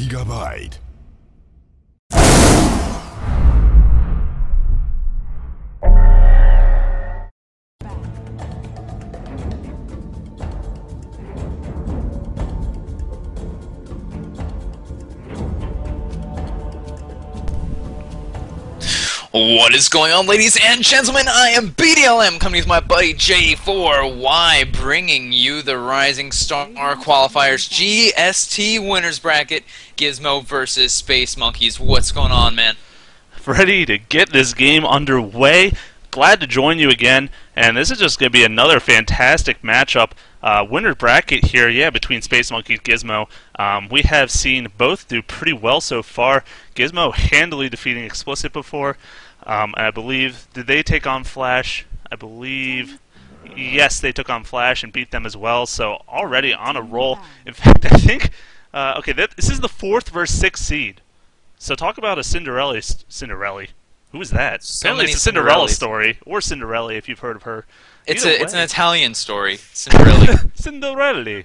Gigabyte. What is going on, ladies and gentlemen? I am BDLM, coming with my buddy J4Y, bringing you the Rising Star Qualifiers GST Winners Bracket, Gizmo versus SpaceMonkeys. What's going on, man? Ready to get this game underway. Glad to join you again, and this is just going to be another fantastic matchup. Winner bracket here, yeah, between SpaceMonkey and Gizmo. We have seen both do pretty well so far. Gizmo handily defeating Explicit before. I believe, did they take on Flash? I believe, yes, they took on Flash and beat them as well. So already on a roll. In fact, I think, okay, this is the 4th versus 6th seed. So talk about a Cinderella. Who is that? Apparently it's a Cinderella story, or Cinderella if you've heard of her. It's an Italian story, Cinderella. Cinderella.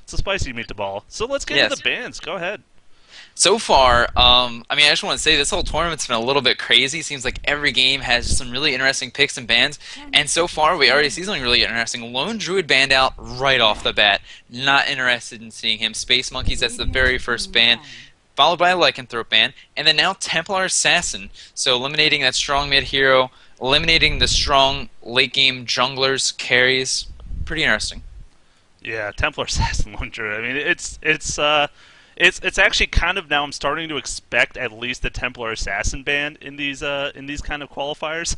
It's a spicy meatball. So let's get into the bands. Go ahead. So far, I mean, I just want to say this whole tournament's been a little bit crazy. Seems like every game has some really interesting picks and bans, and so far we already see something really interesting. Lone Druid banned out right off the bat. Not interested in seeing him. SpaceMonkeys, that's the very first ban, followed by a Lycanthrope ban, and then now Templar Assassin. So eliminating that strong mid hero, eliminating the strong late game junglers, carries. Pretty interesting. Yeah, Templar Assassin Lone Druid. I mean, it's actually kind of now I'm starting to expect at least the Templar Assassin ban in these kind of qualifiers,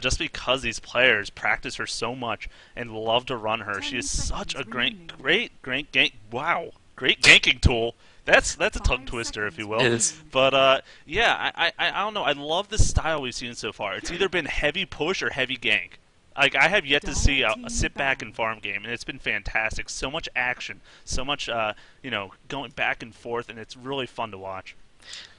just because these players practice her so much and love to run her. She is such a great gank. Wow, great ganking tool. That's a tongue twister, if you will. It is. But yeah, I don't know. I love the style we've seen so far. It's either been heavy push or heavy gank. Like, I have yet to see a sit back and farm game, and it's been fantastic. So much action, so much going back and forth, and it's really fun to watch.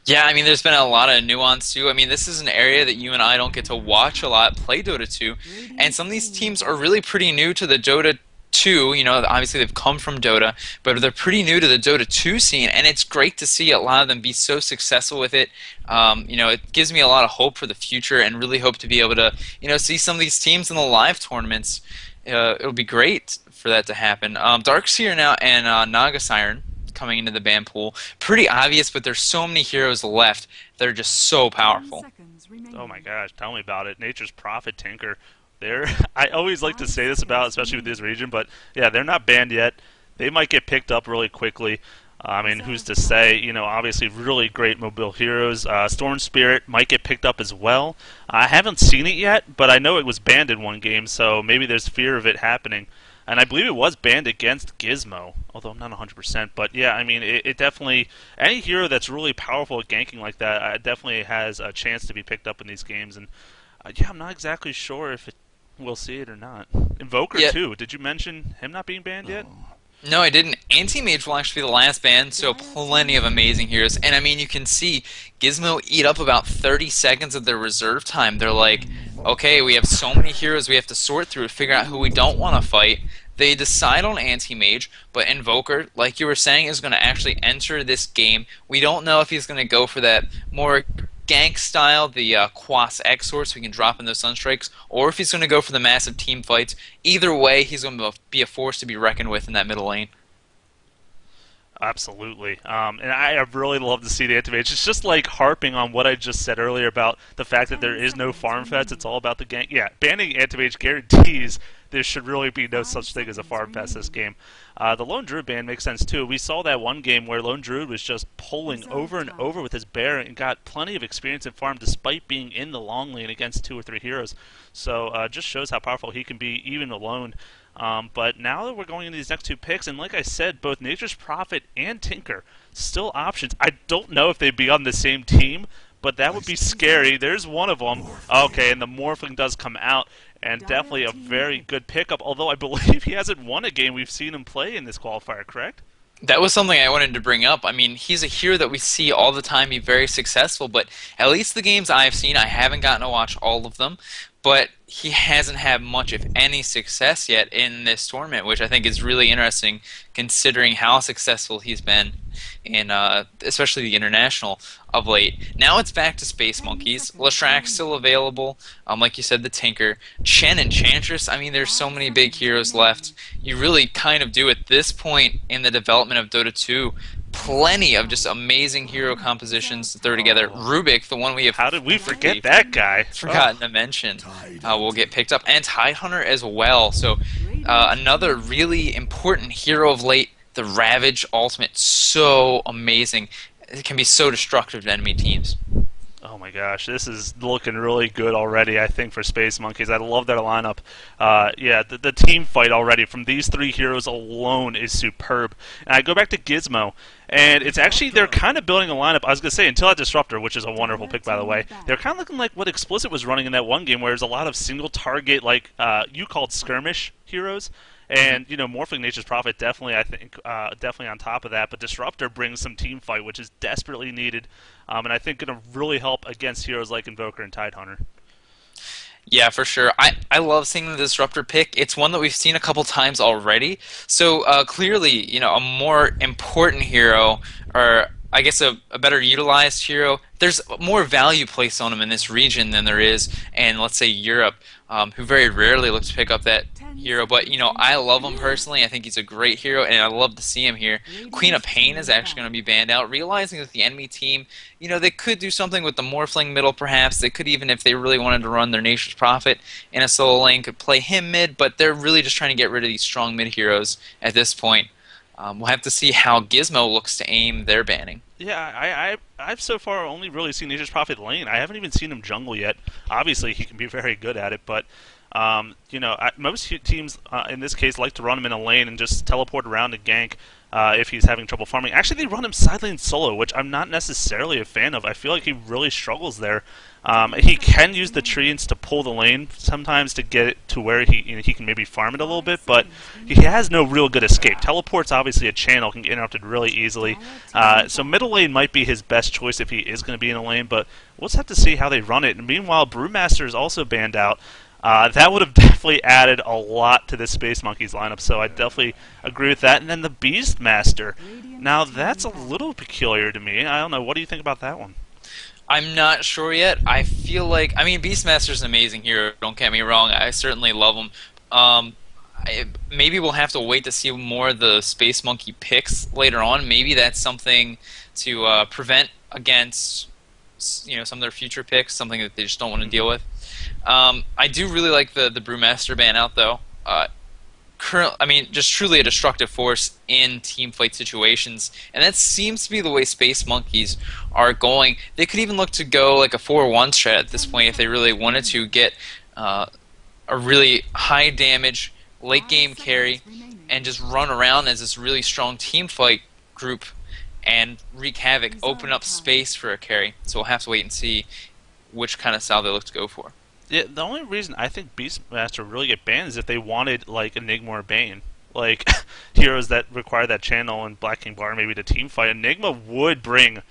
Yeah, I mean, there's been a lot of nuance, too. I mean, this is an area that you and I don't get to watch a lot play Dota 2, and some of these teams are really pretty new to the Dota 2. You know, obviously they've come from Dota, but they're pretty new to the Dota 2 scene, and it's great to see a lot of them be so successful with it. You know, it gives me a lot of hope for the future, and really hope to be able to, see some of these teams in the live tournaments. It'll be great for that to happen. Darkseer now and Naga Siren coming into the ban pool. Pretty obvious, but there's so many heroes left. They're just so powerful. Oh my gosh, tell me about it. Nature's Prophet, Tinker. I always like to say this about, especially with this region, but yeah, they're not banned yet. They might get picked up really quickly. I mean, who's to say? Obviously really great mobile heroes. Storm Spirit might get picked up as well. I haven't seen it yet, but I know it was banned in one game, so maybe there's fear of it happening. And I believe it was banned against Gizmo, although I'm not 100%. But yeah, I mean, it definitely, any hero that's really powerful at ganking like that definitely has a chance to be picked up in these games. And yeah, I'm not exactly sure if we'll see it or not. Invoker too. Did you mention him not being banned yet? No, I didn't. Anti-Mage will actually be the last ban, so plenty of amazing heroes. And I mean, you can see Gizmo eat up about 30 seconds of their reserve time. They're like, okay, we have so many heroes we have to sort through to figure out who we don't want to fight. They decide on Anti-Mage, but Invoker, like you were saying, is going to actually enter this game. We don't know if he's going to go for that more gank style, the Quas Exor, so we can drop in those Sunstrikes, or if he's going to go for the massive team fights. Either way, he's going to be a force to be reckoned with in that middle lane. Absolutely. And I really love to see the Anti-Mage. It's just like harping on what I just said earlier about the fact that there is no farm fest. It's all about the gank. Yeah, banning Anti-Mage guarantees there should really be no such thing as a farm fest this game. The Lone Druid ban makes sense too. We saw that one game where Lone Druid was just pulling over and over with his bear and got plenty of experience in farm despite being in the long lane against 2 or 3 heroes. So just shows how powerful he can be even alone. But now that we're going into these next 2 picks, and like I said, both Nature's Prophet and Tinker still options. I don't know if they'd be on the same team, but that would be scary. There's one of them. Okay, and the Morphling does come out, and definitely a very good pickup, although I believe he hasn't won a game we've seen him play in this qualifier, correct? That was something I wanted to bring up. I mean, he's a hero that we see all the time be very successful, but at least the games I've seen, I haven't gotten to watch all of them, but he hasn't had much, if any, success yet in this tournament, which I think is really interesting considering how successful he's been in, especially the international of late. Now it's back to Space Monkeys. Lashrak's still available. Like you said, the Tinker. Chen Enchantress. I mean, there's so many big heroes left. You really kind of do at this point in the development of Dota 2 plenty of just amazing hero compositions to throw together. Oh, Rubik, the one we have how did we forget that guy? forgotten to mention, will get picked up, and Tidehunter as well. So another really important hero of late, the Ravage ultimate, so amazing. It can be so destructive to enemy teams. Oh my gosh, this is looking really good already, I think, for Space Monkeys. I love their lineup. Yeah, the team fight already from these three heroes alone is superb. And I go back to Gizmo, and it's actually, they're kind of building a lineup. I was going to say, until that Disruptor, which is a wonderful pick, by the way, they're kind of looking like what Explicit was running in that one game, where there's a lot of single target, like you called skirmish heroes. And, you know, Morphling Nature's Prophet definitely, I think, definitely on top of that. But Disruptor brings some team fight, which is desperately needed. And I think going to really help against heroes like Invoker and Tidehunter. Yeah, for sure. I love seeing the Disruptor pick. It's one that we've seen a couple times already. So clearly, you know, a more important hero, or I guess a better utilized hero. There's more value placed on him in this region than there is in, let's say, Europe, who very rarely look to pick up that hero. But, you know, I love him personally. I think he's a great hero, and I love to see him here. Queen of Pain is actually going to be banned out, realizing that the enemy team, you know, they could do something with the Morphling middle, perhaps. They could even, if they really wanted to run their Nature's Prophet in a solo lane, could play him mid, but they're really just trying to get rid of these strong mid heroes at this point. We'll have to see how Gizmo looks to aim their banning. Yeah, I've so far only really seen Nature's Prophet lane. I haven't even seen him jungle yet. Obviously, he can be very good at it, but you know, most teams in this case like to run him in a lane and just teleport around and gank if he's having trouble farming. Actually, they run him side lane solo, which I'm not necessarily a fan of. I feel like he really struggles there. He can use the treants to pull the lane sometimes to get it to where he can maybe farm it a little bit, but he has no real good escape. Teleport's obviously a channel, can get interrupted really easily. So middle lane might be his best choice if he is going to be in a lane, but we'll just have to see how they run it. And meanwhile, Brewmaster is also banned out. That would have definitely added a lot to the Space Monkeys lineup, so I definitely agree with that. And then the Beastmaster. Now, that's a little peculiar to me. I don't know. What do you think about that one? I'm not sure yet. I feel like, I mean, Beastmaster's an amazing hero. Don't get me wrong. I certainly love him. Maybe we'll have to wait to see more of the Space Monkey picks later on. Maybe that's something to prevent against, you know, some of their future picks. Something that they just don't want to deal with. I do really like the Brewmaster ban out though. I mean, just truly a destructive force in team fight situations, and that seems to be the way Space Monkeys are going. They could even look to go like a 4-1 strat at this point if they really wanted to get a really high damage late game carry and just run around as this really strong team fight group and wreak havoc, open up space for a carry. So we'll have to wait and see which kind of style they look to go for. Yeah, the only reason I think Beastmaster really get banned is if they wanted like Enigma or Bane, like heroes that require that channel and Black King Bar maybe to team fight. Enigma would bring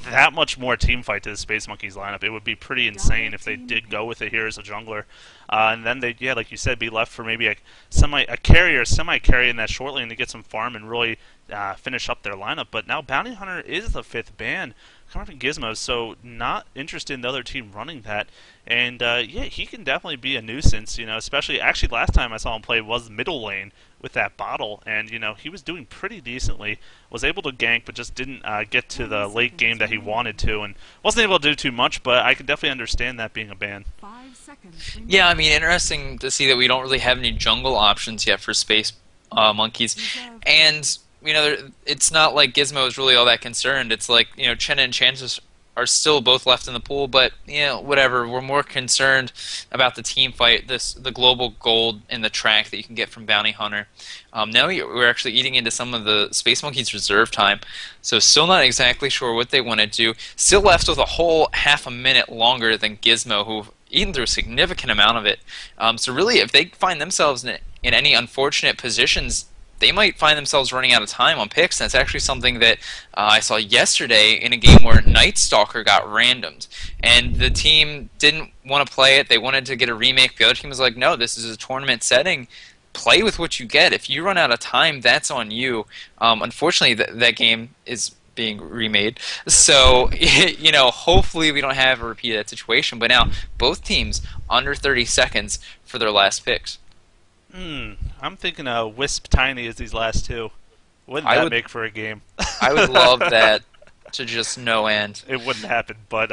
that much more team fight to the Space Monkeys lineup. It would be pretty insane if they did go with it here as a jungler, and then they, yeah, like you said, be left for maybe a carry or semi carry in that short lane to get some farm and really finish up their lineup. But now Bounty Hunter is the 5th ban coming from Gizmo, so not interested in the other team running that. And yeah, he can definitely be a nuisance, you know, especially actually last time I saw him play was middle lane with that bottle, and you know, he was doing pretty decently, was able to gank but just didn't get to the late game that he wanted to, and wasn't able to do too much, but I can definitely understand that being a ban. Yeah, I mean, interesting to see that we don't really have any jungle options yet for Space Monkeys, and you know, it's not like Gizmo is really all that concerned. It's like, you know, Chen and Chances are still both left in the pool, but you know, whatever. We're more concerned about the team fight, the global gold in the track that you can get from Bounty Hunter. Now we're actually eating into some of the Space Monkeys reserve time, so still not exactly sure what they want to do. Still left with a whole half a minute longer than Gizmo, who've eaten through a significant amount of it. So really, if they find themselves in any unfortunate positions they might find themselves running out of time on picks. And that's actually something that I saw yesterday in a game where Night Stalker got randomed, and the team didn't want to play it. They wanted to get a remake. The other team was like, no, this is a tournament setting. Play with what you get. If you run out of time, that's on you. Unfortunately, that game is being remade. So, hopefully we don't have a repeat of that situation. But now, both teams under 30 seconds for their last picks. I'm thinking Wisp Tiny is these last two. Wouldn't I that would, make for a game? I would love that to just no end. It wouldn't happen, but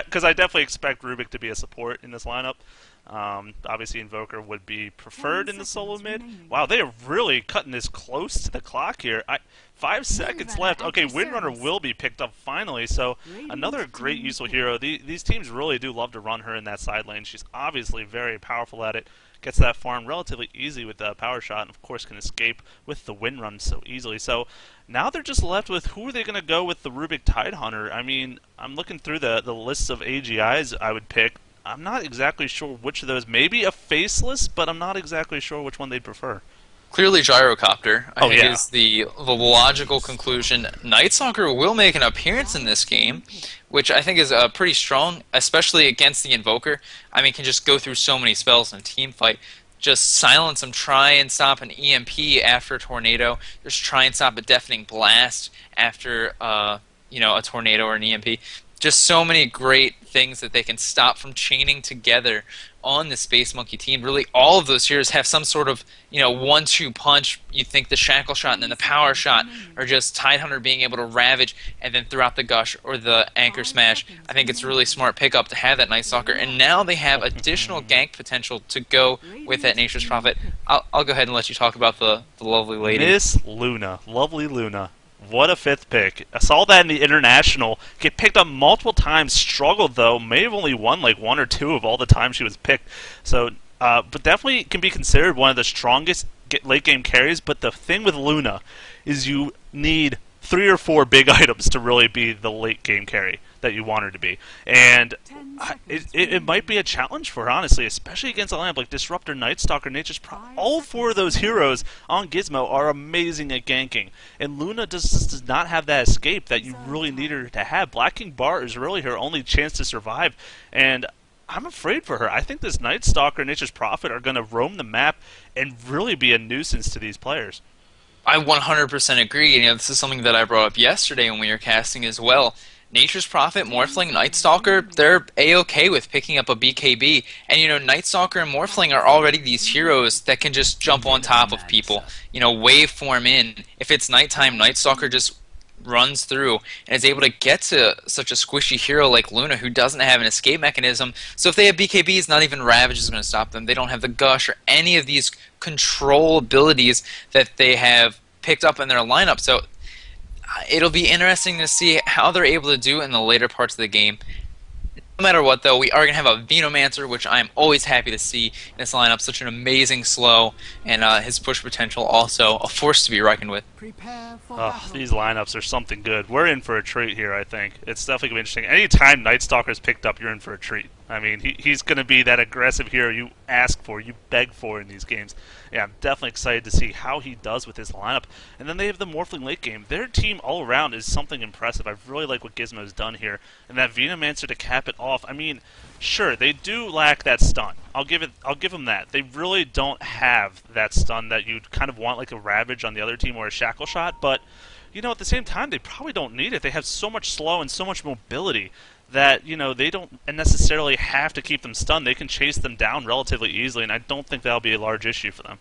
because I definitely expect Rubik to be a support in this lineup. Obviously, Invoker would be preferred in the solo mid. Wow, they are really cutting this close to the clock here. 5 seconds left. Okay, Windrunner will be picked up finally, so another great useful hero. These teams really do love to run her in that side lane. She's obviously very powerful at it. Gets that farm relatively easy with the power shot, and of course can escape with the wind run so easily. So now they're just left with who are they going to go with the Rubik Tidehunter. I mean, I'm looking through the lists of AGIs I would pick. I'm not exactly sure which of those. Maybe a Faceless, but I'm not exactly sure which one they'd prefer. Clearly, Gyrocopter, I think, Yeah. is the logical conclusion. Night Stalker will make an appearance in this game, which I think is pretty strong, especially against the Invoker. I mean, can just go through so many spells in a team fight. Just silence them, try and stop an EMP after a tornado. Just try and stop a deafening blast after, a tornado or an EMP. Just so many great things that they can stop from chaining together on the SpaceMonkey team. Really, all of those heroes have some sort of, 1-2 punch. You think the Shackle Shot and then the Power Shot, or just Tidehunter being able to ravage and then throughout the Gush or the Anchor Smash. I think it's a really smart pickup to have that Night Stalker, and now they have additional gank potential to go with that Nature's Prophet. I'll go ahead and let you talk about the lovely lady. Miss Luna. Lovely Luna. What a 5th pick. I saw that in the International. Get picked up multiple times. Struggled, though. May have only won like 1 or 2 of all the times she was picked. So, but definitely can be considered one of the strongest late game carries. But the thing with Luna is you need 3 or 4 big items to really be the late game carry that you want her to be. And it might be a challenge for her, honestly, especially against a lineup like Disruptor, Night Stalker, Nature's Prophet. All 4 of those heroes on Gizmo are amazing at ganking. And Luna just does not have that escape that you really need her to have. Black King Bar is really her only chance to survive. And I'm afraid for her. I think this Night Stalker and Nature's Prophet are going to roam the map and really be a nuisance to these players. I 100% agree. This is something that I brought up yesterday when we were casting as well. Nature's Prophet, Morphling, Night Stalker, they're A-okay with picking up a BKB. And, Night Stalker and Morphling are already these heroes that can just jump on top of people. Waveform in. If it's nighttime, Night Stalker just runs through and is able to get to such a squishy hero like Luna, who doesn't have an escape mechanism. So if they have BKBs, not even Ravage is going to stop them. They don't have the Gush or any of these control abilities that they have picked up in their lineup. So it'll be interesting to see how they're able to do in the later parts of the game. No matter what, though, we are going to have a Venomancer, which I am always happy to see in this lineup. Such an amazing slow, and his push potential also a force to be reckoned with. Oh, these lineups are something good. We're in for a treat here, I think. It's definitely going to be interesting. Anytime Night Stalker's picked up, you're in for a treat. I mean, he's going to be that aggressive hero you ask for, you beg for in these games. Yeah, I'm definitely excited to see how he does with his lineup. And then they have the Morphling late game. Their team all around is something impressive. I really like what Gizmo's done here. And that Venomancer to cap it off. I mean, sure, they do lack that stun. I'll give them that. They really don't have that stun that you'd kind of want, like a Ravage on the other team or a Shackle Shot, but at the same time, they probably don't need it. They have so much slow and so much mobility that, they don't necessarily have to keep them stunned. They can chase them down relatively easily, and I don't think that'll be a large issue for them.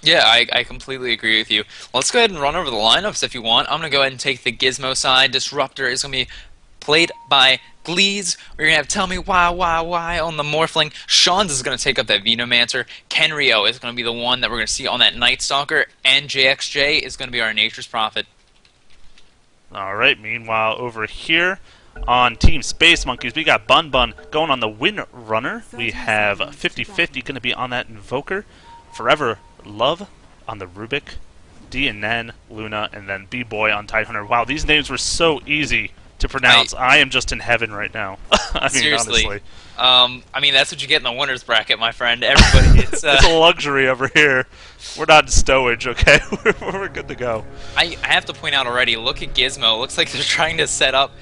Yeah, I completely agree with you. Let's go ahead and run over the lineups if you want. I'm going to go ahead and take the Gizmo side. Disruptor is going to be played by Glees. We're going to have Tell Me Why on the Morphling. Sean's is going to take up that Venomancer. Kenryo is going to be the one that we're going to see on that Night Stalker. And JXJ is going to be our Nature's Prophet. Alright, meanwhile, over here on Team Space Monkeys, we got Bun Bun going on the Windrunner. We have 50-50 going to be on that Invoker. Forever Love on the Rubik. D and N, Luna, and then B-Boy on Tidehunter. Wow, these names were so easy to I pronounce. I am just in heaven right now. I mean, seriously. honestly. I mean, that's what you get in the winners bracket, my friend. Everybody, It's a luxury over here. We're not in stowage, okay? We're good to go. I have to point out already. Look at Gizmo. Looks like they're trying to set up.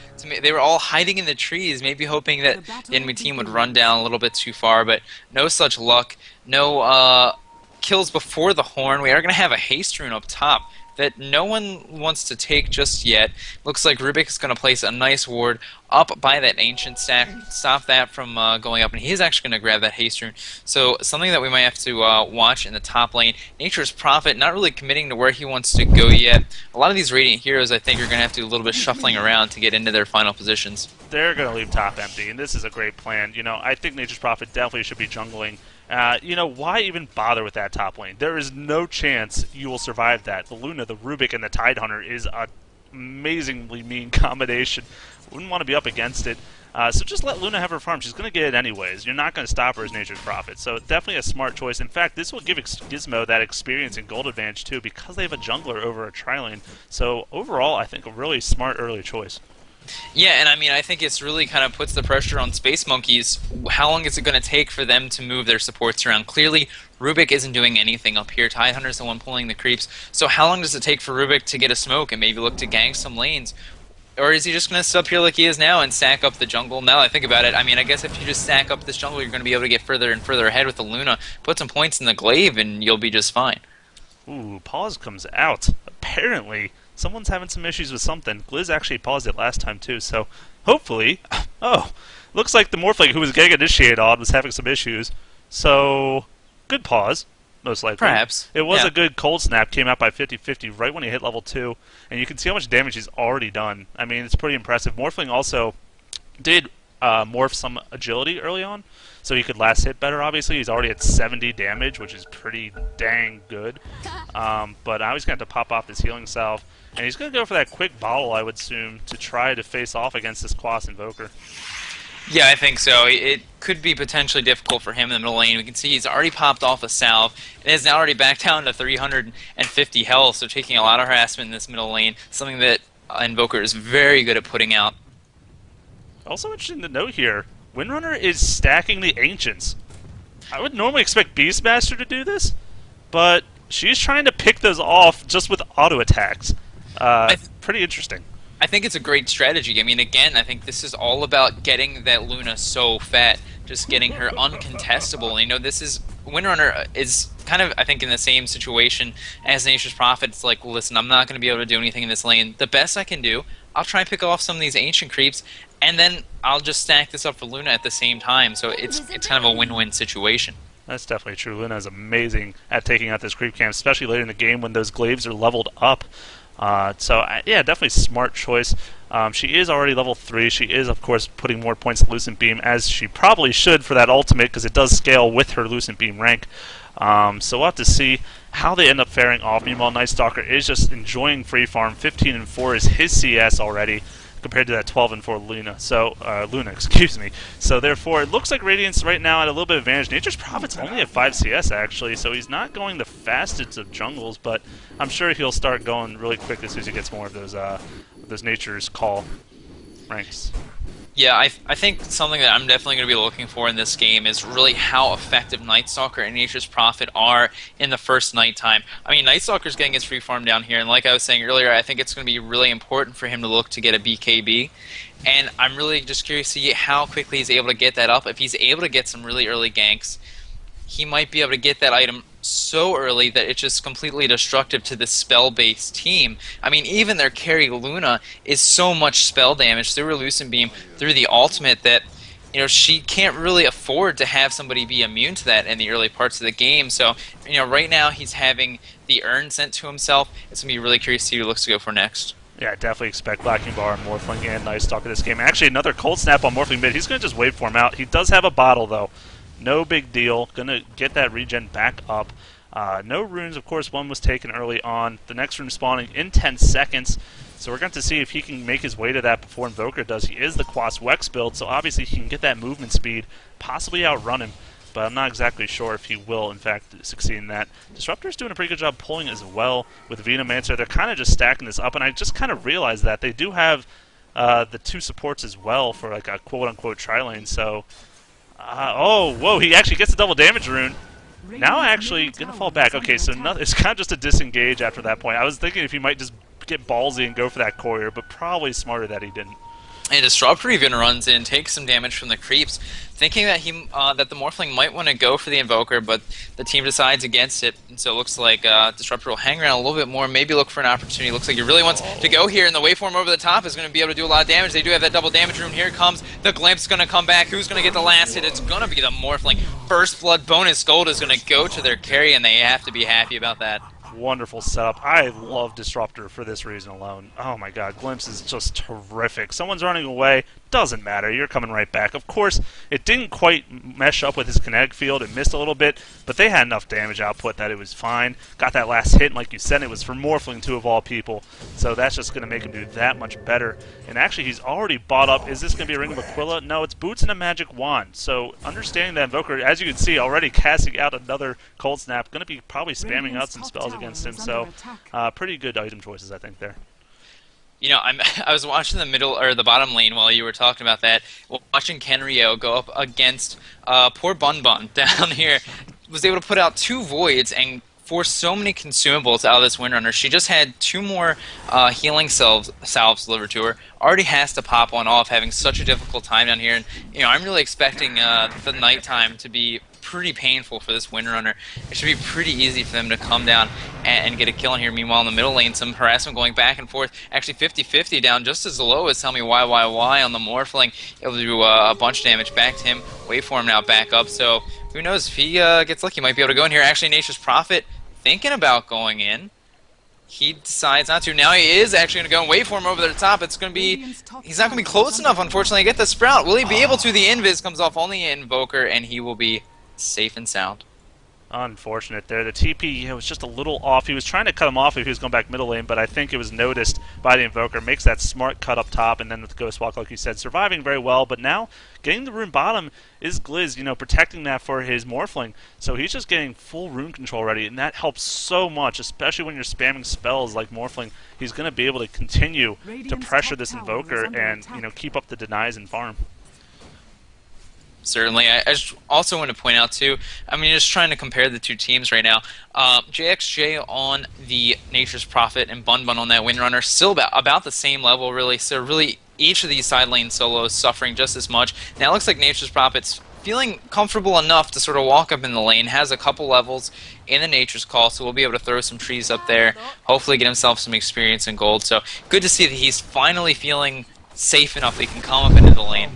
They were all hiding in the trees, maybe hoping that the enemy team would run down a little bit too far, but no such luck. No kills before the horn. We are going to have a haste rune up top that no one wants to take just yet. Looks like Rubik is going to place a nice ward up by that ancient stack, stop that from going up, and he's actually going to grab that haste rune. So something that we might have to watch in the top lane. Nature's Prophet not really committing to where he wants to go yet. A lot of these Radiant heroes, I think, are going to have to do a little bit shuffling around to get into their final positions. They're going to leave top empty, and this is a great plan. You know, I think Nature's Prophet definitely should be jungling. You know, why even bother with that top lane? There is no chance you will survive that. The Luna, the Rubik, and the Tidehunter is an amazingly mean combination. Wouldn't want to be up against it. So just let Luna have her farm. She's going to get it anyways. You're not going to stop her as Nature's Prophet. So definitely a smart choice. In fact, this will give Gizmo that experience and gold advantage too because they have a jungler over a tri-lane. So overall, I think a really smart early choice. Yeah, and I mean, I think it's really kind of puts the pressure on SpaceMonkeys. How long is it going to take for them to move their supports around? Clearly, Rubik isn't doing anything up here. Tidehunter's the one pulling the creeps. So how long does it take for Rubik to get a smoke and maybe look to gank some lanes? Or is he just going to sit up here like he is now and stack up the jungle? Now that I think about it, I mean, I guess if you just stack up this jungle, you're going to be able to get further and further ahead with the Luna. Put some points in the glaive and you'll be just fine. Ooh, pause comes out. Apparently, someone's having some issues with something. Gliz actually paused it last time too, so hopefully... Oh, looks like the Morphling who was getting initiated on was having some issues. So, good pause, most likely. Perhaps. It was Yeah. a good cold snap, came out by 50-50 right when he hit level 2, and you can see how much damage he's already done. I mean, it's pretty impressive. Morphling also did morph some agility early on, so he could last hit better, obviously. He's already at 70 damage, which is pretty dang good. But now he's going to have to pop off this healing salve. And he's going to go for that quick bottle, I would assume, to try to face off against this Quas Invoker. Yeah, I think so. It could be potentially difficult for him in the middle lane. We can see he's already popped off a salve and is now already back down to 350 health, so taking a lot of harassment in this middle lane, something that Invoker is very good at putting out. Also interesting to note here, Windrunner is stacking the Ancients. I would normally expect Beastmaster to do this, but she's trying to pick those off just with auto attacks. Pretty interesting. I think it's a great strategy. I mean, again, I think this is all about getting that Luna so fat, just getting her uncontestable. You know, this is Windrunner is kind of, I think, in the same situation as Nature's Prophet. It's like, listen, I'm not going to be able to do anything in this lane. The best I can do, I'll try and pick off some of these ancient creeps, and then I'll just stack this up for Luna at the same time. So it's kind of a win-win situation. That's definitely true. Luna is amazing at taking out this creep camp, especially later in the game when those glaives are leveled up. Yeah, definitely smart choice. She is already level 3. She is, of course, putting more points in Lucent Beam, as she probably should for that ultimate, because it does scale with her Lucent Beam rank. So we'll have to see how they end up faring off. Meanwhile, Night Stalker is just enjoying free farm. 15-4 is his CS already, compared to that 12-4 Luna. So Luna, excuse me. So therefore, it looks like Radiant's right now at a little bit of advantage. Nature's Prophet's only at 5 CS actually, so he's not going the fastest of jungles, but I'm sure he'll start going really quick as soon as he gets more of those Nature's Call ranks. Yeah, I think something that I'm definitely going to be looking for in this game is really how effective Night Stalker and Nature's Prophet are in the first nighttime. I mean, Night Stalker's getting his free farm down here, and like I was saying earlier, I think it's going to be really important for him to look to get a BKB. And I'm really just curious to see how quickly he's able to get that up. If he's able to get some really early ganks, he might be able to get that item so early that it's just completely destructive to the spell-based team. I mean, even their carry Luna is so much spell damage through her Lucent Beam, through the ultimate, that she can't really afford to have somebody be immune to that in the early parts of the game. So, right now he's having the urn sent to himself. It's going to be really curious to see who he looks to go for next. Yeah, definitely expect Blacking Bar, Morphling, and Night Stalker this game. Actually, another Cold Snap on Morphling mid. He's going to just waveform out. He does have a bottle, though. No big deal. Gonna get that regen back up. No runes, of course. One was taken early on. The next rune spawning in 10 seconds. So we're going to see if he can make his way to that before Invoker does. He is the Quas Wex build, so obviously he can get that movement speed, possibly outrun him. But I'm not exactly sure if he will, in fact, succeed in that. Disruptor's doing a pretty good job pulling as well with Venomancer. They're kind of just stacking this up, and I just kind of realized that they do have the two supports as well for like a quote-unquote tri-lane. So, oh, whoa, he actually gets the double damage rune. Now actually gonna fall back. Okay, so it's kind of just a disengage after that point. I was thinking if he might just get ballsy and go for that courier, but probably smarter that he didn't. And Disruptor even runs in, takes some damage from the creeps, thinking that that the Morphling might want to go for the Invoker, but the team decides against it. And so it looks like Disruptor will hang around a little bit more, maybe look for an opportunity. Looks like he really wants to go here, and the waveform over the top is going to be able to do a lot of damage. They do have that double damage rune. Here it comes. The Glimpse going to come back. Who's going to get the last hit? It's going to be the Morphling. First Blood bonus gold is going to go to their carry, and they have to be happy about that. Wonderful setup. I love Disruptor for this reason alone. Oh my god, Glimpse is just terrific. Someone's running away. Doesn't matter. You're coming right back. Of course, it didn't quite mesh up with his kinetic field. It missed a little bit, but they had enough damage output that it was fine. Got that last hit, and like you said, it was for Morphling 2 of all people. So that's just going to make him do that much better. And actually, he's already bought up. Is this going to be a Ring of Aquila? No, it's Boots and a Magic Wand. So understanding that Invoker, as you can see, already casting out another Cold Snap, going to be probably spamming out some spells against him. So pretty good item choices, I think, there. You know, I was watching the middle or the bottom lane while you were talking about that. Watching Kenryo go up against poor Bun Bun down here, was able to put out 2 voids and force so many consumables out of this Windrunner. She just had 2 more healing salves delivered to her. Already has to pop one off, having such a difficult time down here. And you know, I'm really expecting the nighttime to be pretty painful for this Windrunner. It should be pretty easy for them to come down and get a kill in here. Meanwhile, in the middle lane, some harassment going back and forth. Actually, 50-50 down just as low as Tell Me Why on the Morphling. Able to do a bunch of damage back to him. Waveform now back up, so who knows if he gets lucky, he might be able to go in here. Actually, Nature's Prophet thinking about going in. He decides not to. Now he is actually going to go and waveform over the top. It's going to be... He's not going to be close enough, unfortunately, to get the Sprout. Will he be able to? The Invis comes off only Invoker, and he will be safe and sound. Unfortunate there. The TP was just a little off. He was trying to cut him off if he was going back middle lane, but I think it was noticed by the Invoker. Makes that smart cut up top, and then with the Ghost Walk, like you said, surviving very well. But now, getting the rune bottom is Glizz, you know, protecting that for his Morphling. So he's just getting full rune control ready, and that helps so much, especially when you're spamming spells like Morphling. He's going to be able to continue to pressure this Invoker and, you know, keep up the denies and farm. Certainly. I just also want to point out, too, I mean, just trying to compare the two teams right now. JXJ on the Nature's Prophet and Bun Bun on that Windrunner, still about the same level, really. So really, each of these side lane solos suffering just as much. Now it looks like Nature's Prophet's feeling comfortable enough to sort of walk up in the lane, has a couple levels in the Nature's Call, so we'll be able to throw some trees up there, hopefully get himself some experience in gold. So good to see that he's finally feeling safe enough that he can come up into the lane.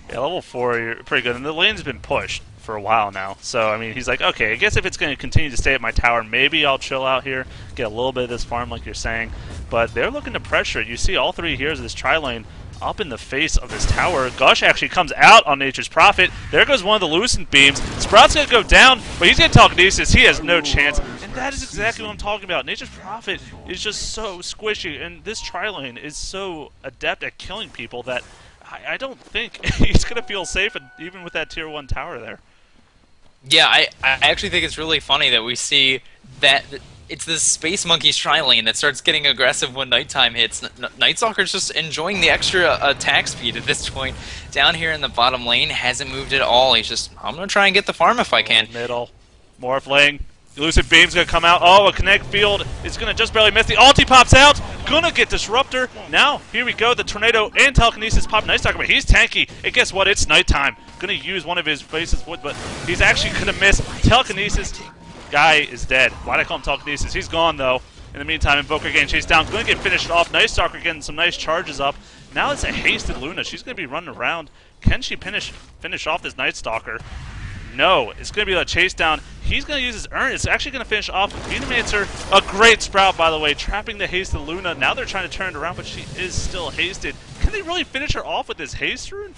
Yeah, level 4, you're pretty good. And the lane's been pushed for a while now. So, I mean, he's like, okay, I guess if it's going to continue to stay at my tower, maybe I'll chill out here, get a little bit of this farm like you're saying. But they're looking to pressure it. You see all 3 heroes of this tri-lane up in the face of this tower. Gush actually comes out on Nature's Prophet. There goes one of the Lucent Beams. Sprout's going to go down, but he's going to telekinesis. He has no chance. And that is exactly what I'm talking about. Nature's Prophet is just so squishy, and this tri-lane is so adept at killing people that I don't think he's going to feel safe even with that tier 1 tower there. Yeah, I actually think it's really funny that we see that it's this SpaceMonkey's tri-lane that starts getting aggressive when nighttime hits. Nightstalker's just enjoying the extra attack speed at this point. Down here in the bottom lane, hasn't moved at all. He's just, I'm going to try and get the farm if I can. Middle. Morphling. Elusive Beam's going to come out. Oh, a Connect Field is going to just barely miss. The ulti pops out. Going to get Disruptor. Now, here we go. The Tornado and Telekinesis pop Nightstalker, but he's tanky. And guess what? It's nighttime. Going to use one of his faces wood, but he's actually going to miss. Telekinesis. Guy is dead. Why'd I call him Telekinesis? He's gone, though. In the meantime, Invoker getting chased down. Going to get finished off. Nightstalker getting some nice charges up. Now it's a hasted Luna. She's going to be running around. Can she finish off this Nightstalker? No, it's going to be a chase down. He's going to use his urn. It's actually going to finish off with Venomancer. A great Sprout, by the way, trapping the hasted Luna. Now they're trying to turn it around, but she is still hasted. Can they really finish her off with this haste rune?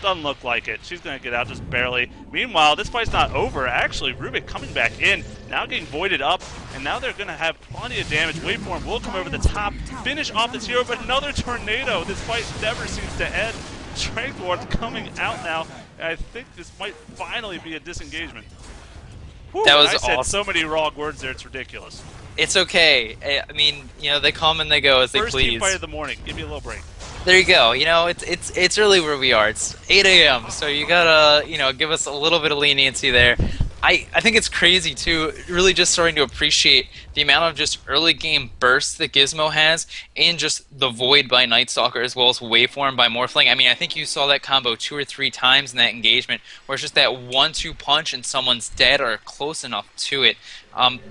Doesn't look like it. She's going to get out just barely. Meanwhile, this fight's not over. Actually, Rubik coming back in, now getting voided up, and now they're going to have plenty of damage. Waveform will come over the top, finish off this hero, but another Tornado. This fight never seems to end. Strength Ward's coming out now. I think this might finally be a disengagement. Whew, that was I said awesome. So many wrong words there, it's ridiculous. It's okay. I mean, you know, they come and they go as they please. First team fight of the morning. Give me a little break. There you go. You know, it's early where we are. It's 8 a.m. So you gotta, give us a little bit of leniency there. I think it's crazy too, really just starting to appreciate the amount of just early game bursts that Gizmo has, and just the Void by Night Stalker as well as Waveform by Morphling. I mean, I think you saw that combo 2 or 3 times in that engagement, where it's just that 1-2 punch and someone's dead or close enough to it.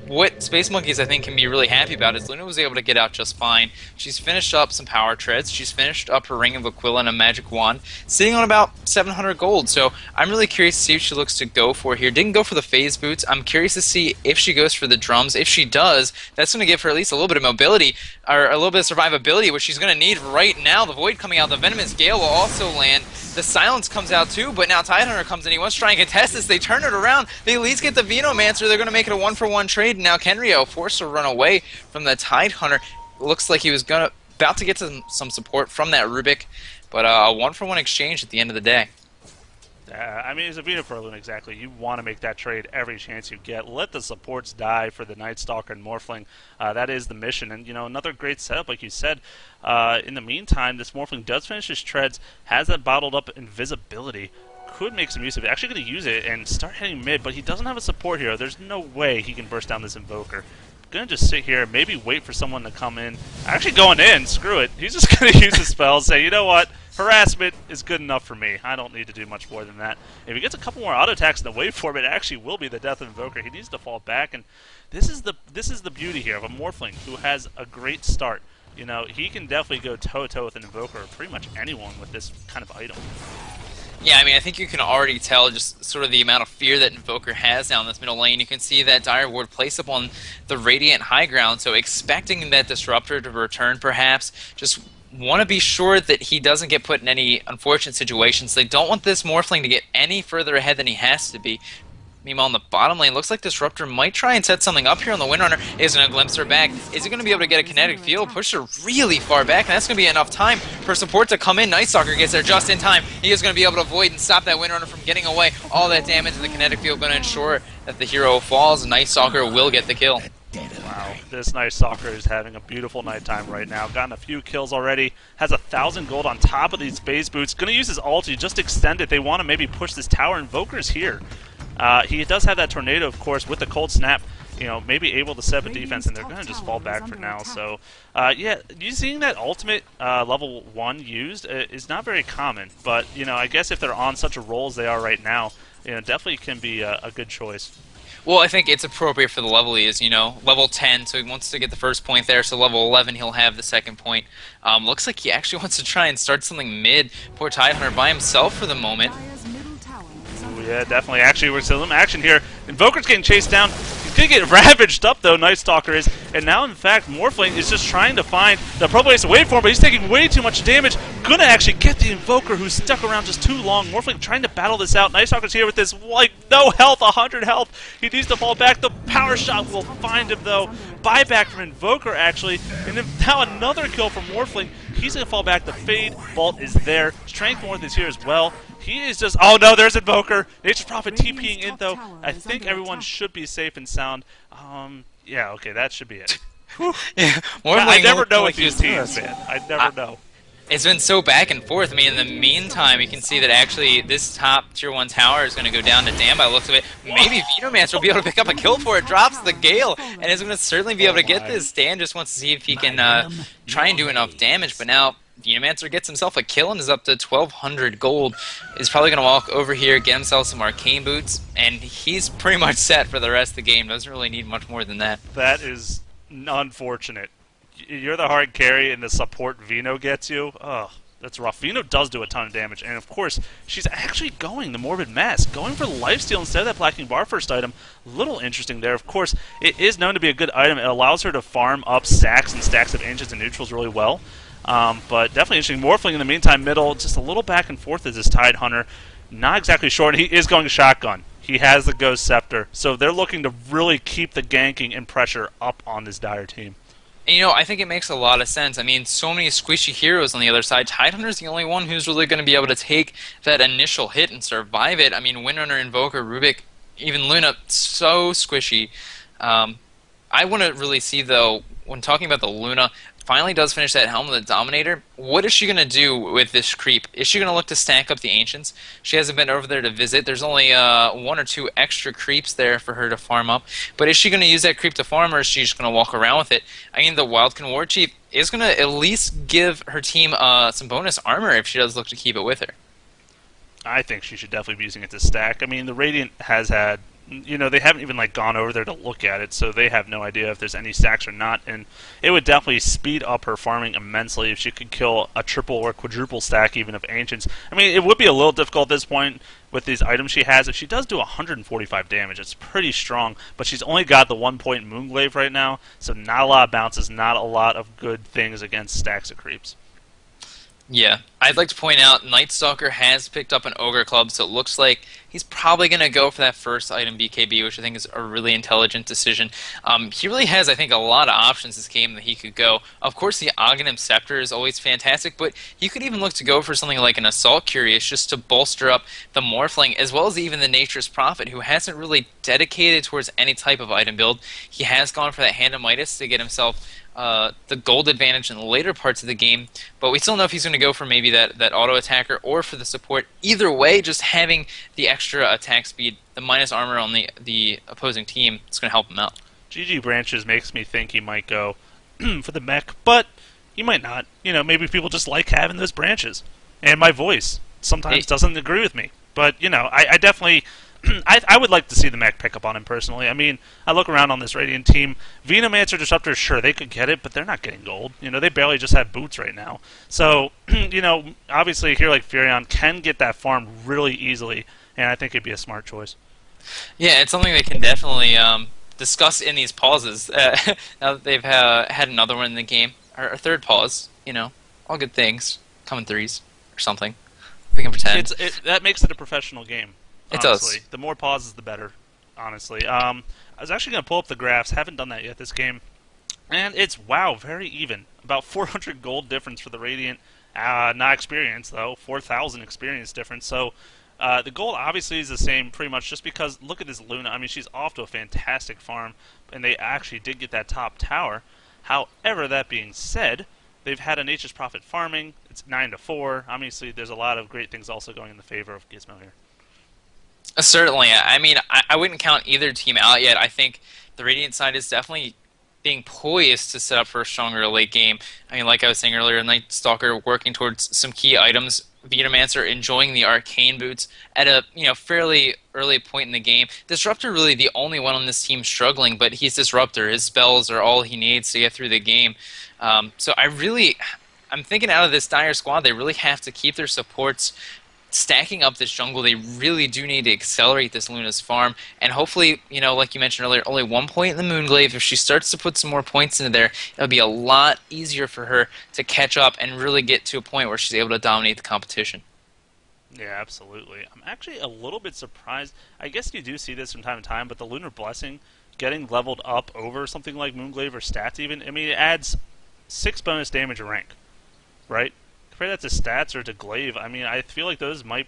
What SpaceMonkeys I think can be really happy about is Luna was able to get out just fine. She's finished up some power treads. She's finished up her Ring of Aquila and a Magic Wand, sitting on about 700 gold. So I'm really curious to see what she looks to go for here. Didn't go for the phase boots. I'm curious to see if she goes for the drums. If she does, that's going to give her at least a little bit of mobility, or a little bit of survivability, which she's going to need right now. The Void coming out. The Venomous Gale will also land. The Silence comes out too, but now Tidehunter comes in. He wants to try and contest this. They turn it around. They at least get the Venomancer. They're going to make it a 1-for-1 trade. And now Kenryo forced to run away from the Tidehunter. Looks like he was about to get some support from that Rubik, but a 1-for-1 exchange at the end of the day. I mean, it's a Vita for Luna, exactly. You want to make that trade every chance you get. Let the supports die for the Night Stalker and Morphling. That is the mission. And, another great setup, like you said. In the meantime, this Morphling does finish his treads, has that bottled up invisibility. Could make some use of it. Actually going to use it and start heading mid, but he doesn't have a support hero. There's no way he can burst down this Invoker. Gonna just sit here, maybe wait for someone to come in. Actually going in, screw it. He's just gonna use his spell, say, you know what? Harassment is good enough for me. I don't need to do much more than that. If he gets a couple more auto attacks in the waveform, it actually will be the death of Invoker. He needs to fall back, and this is the beauty here of a Morphling who has a great start. He can definitely go toe-to-toe with an Invoker or pretty much anyone with this kind of item. Yeah, I mean, I think you can already tell just sort of the amount of fear that Invoker has down this middle lane. You can see that Dire Ward placed up on the Radiant high ground, so expecting that Disruptor to return perhaps, just want to be sure that he doesn't get put in any unfortunate situations. They don't want this Morphling to get any further ahead than he has to be. Meanwhile, in the bottom lane, looks like Disruptor might try and set something up here on the Windrunner. Is going to glimpse her back. Is he going to be able to get a kinetic field? Push her really far back, and that's going to be enough time for support to come in. Night Stalker gets there just in time. He is going to be able to avoid and stop that Windrunner from getting away. All that damage in the kinetic field going to ensure that the hero falls. Night Stalker will get the kill. Wow, this Night Stalker is having a beautiful nighttime right now. Gotten a few kills already. Has 1,000 gold on top of these phase boots. Going to use his ulti, just extend it. They want to maybe push this tower. Invoker's here. He does have that tornado, of course, with the cold snap. Maybe able to set a defense, and they're going to just fall back for now. So, yeah, you seeing that ultimate level 1 used is not very common. But, I guess if they're on such a roll as they are right now, definitely can be a good choice. Well, I think it's appropriate for the level he is, level 10, so he wants to get the first point there, so level 11 he'll have the second point. Looks like he actually wants to try and start something mid. Poor Tidehunter by himself for the moment. Ooh, yeah, definitely. Actually, we're still in action here. Invoker's getting chased down. He's going to get ravaged up, though, Night Stalker is. And now, in fact, Morphling is just trying to find the appropriate place to wait for him, but he's taking way too much damage. Going to actually get the Invoker, who's stuck around just too long. Morphling trying to battle this out. Night Stalker's here with this, no health, 100 health. He needs to fall back. The power shot will find him, though. Buyback from Invoker, actually. And then now another kill from Morphling. He's going to fall back. The Fade Vault is there. Strength North is here as well. He is just... Oh, no, there's Invoker. Nature's Prophet TPing in, though. I think everyone should be safe and sound. Yeah, okay, that should be it. Yeah, I never know with these teams, man. I never know. It's been so back and forth. I mean, in the meantime, you can see that actually this top tier 1 tower is going to go down to Dan by the looks of it. Maybe Venomancer will be able to pick up a kill for it. Drops the Gale, and is going to certainly be able to get this. Dan just wants to see if he can try and do enough damage, but now Venomancer gets himself a kill and is up to 1,200 gold. Is probably going to walk over here, get himself some arcane boots, and he's pretty much set for the rest of the game. Doesn't really need much more than that. That is unfortunate. You're the hard carry, and the support Veno gets you. Ugh, that's rough. Veno does do a ton of damage, and of course, she's actually going the Morbid Mask, going for lifesteal instead of that Blacking Bar first item. Little interesting there. Of course, it is known to be a good item. It allows her to farm up stacks and stacks of ancients and neutrals really well. But definitely interesting. Morphling in the meantime, middle, just a little back and forth as this Tidehunter. Not exactly short. He is going shotgun. He has the Ghost Scepter. So they're looking to really keep the ganking and pressure up on this Dire team. And, I think it makes a lot of sense. I mean, so many squishy heroes on the other side. Tidehunter's the only one who's really going to be able to take that initial hit and survive it. I mean, Windrunner, Invoker, Rubik, even Luna, so squishy. I want to really see, though, when talking about the Luna, finally does finish that Helm of the Dominator, what is she going to do with this creep? Is she going to look to stack up the Ancients? She hasn't been over there to visit. There's only one or two extra creeps there for her to farm up. But is she going to use that creep to farm, or is she just going to walk around with it? I mean, the Wildkin War Chief is going to at least give her team some bonus armor if she does look to keep it with her. I think she should definitely be using it to stack. I mean, the Radiant has had, they haven't even like gone over there to look at it, so they have no idea if there's any stacks or not. And it would definitely speed up her farming immensely if she could kill a triple or quadruple stack even of Ancients. I mean, it would be a little difficult at this point with these items she has. If she does do 145 damage, it's pretty strong. But she's only got the 1-point Moonglaive right now, so not a lot of bounces, not a lot of good things against stacks of creeps. Yeah, I'd like to point out Night Stalker has picked up an Ogre Club, so it looks like he's probably going to go for that first item BKB, which I think is a really intelligent decision. He really has, I think, a lot of options this game that he could go. Of course, the Aghanim Scepter is always fantastic, but he could even look to go for something like an Assault Curious just to bolster up the Morphling, as well as even the Nature's Prophet, who hasn't really dedicated towards any type of item build. He has gone for that Hand of Midas to get himself the gold advantage in the later parts of the game, but we still know if he's going to go for maybe that auto attacker or for the support. Either way, just having the extra attack speed, the minus armor on the opposing team, it's going to help him out. GG Branches makes me think he might go for the mech, but he might not. Maybe people just like having those branches. And my voice sometimes doesn't agree with me. But, I definitely... I would like to see the mech pick up on him personally. I mean, I look around on this Radiant team. Venomancer Disruptor, sure, they could get it, but they're not getting gold. They barely just have boots right now. So, obviously a hero like Furion can get that farm really easily, and I think it'd be a smart choice. Yeah, it's something they can definitely discuss in these pauses. Now that they've had another one in the game, or a third pause, all good things come in threes or something. We can pretend. That makes it a professional game. It honestly. does. The more pauses, the better, honestly. I was actually going to pull up the graphs. Haven't done that yet this game. And it's, wow, very even. About 400 gold difference for the Radiant. Not experience, though. 4,000 experience difference. So the gold obviously is the same pretty much just because, look at this Luna. I mean, she's off to a fantastic farm. And they actually did get that top tower. However, that being said, they've had a Nature's Prophet farming. It's 9-4. Obviously, there's a lot of great things also going in the favor of Gizmo here. Certainly. I mean, I wouldn't count either team out yet. I think the Radiant side is definitely being poised to set up for a stronger late game. I mean, like I was saying earlier, Night Stalker working towards some key items. Venomancer enjoying the Arcane Boots at a fairly early point in the game. Disruptor really the only one on this team struggling, but he's Disruptor. His spells are all he needs to get through the game. So I'm thinking out of this dire squad, they really have to keep their supports stacking up this jungle. They really do need to accelerate this Luna's farm, and hopefully, like you mentioned earlier, only 1 point in the Moonglaive. If she starts to put some more points into there, it'll be a lot easier for her to catch up and really get to a point where she's able to dominate the competition. Yeah, absolutely. I'm actually a little bit surprised. I guess you do see this from time to time, but the Lunar Blessing getting leveled up over something like Moonglaive or stats even, I mean, it adds 6 bonus damage a rank, right? Compare that to stats or to glaive. I mean, I feel like those might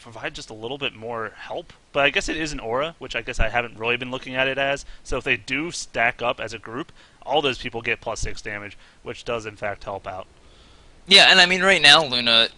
provide just a little bit more help. But I guess it is an aura, which I guess I haven't really been looking at it as. So if they do stack up as a group, all those people get +6 damage, which does in fact help out. Yeah, and I mean, right now, Luna,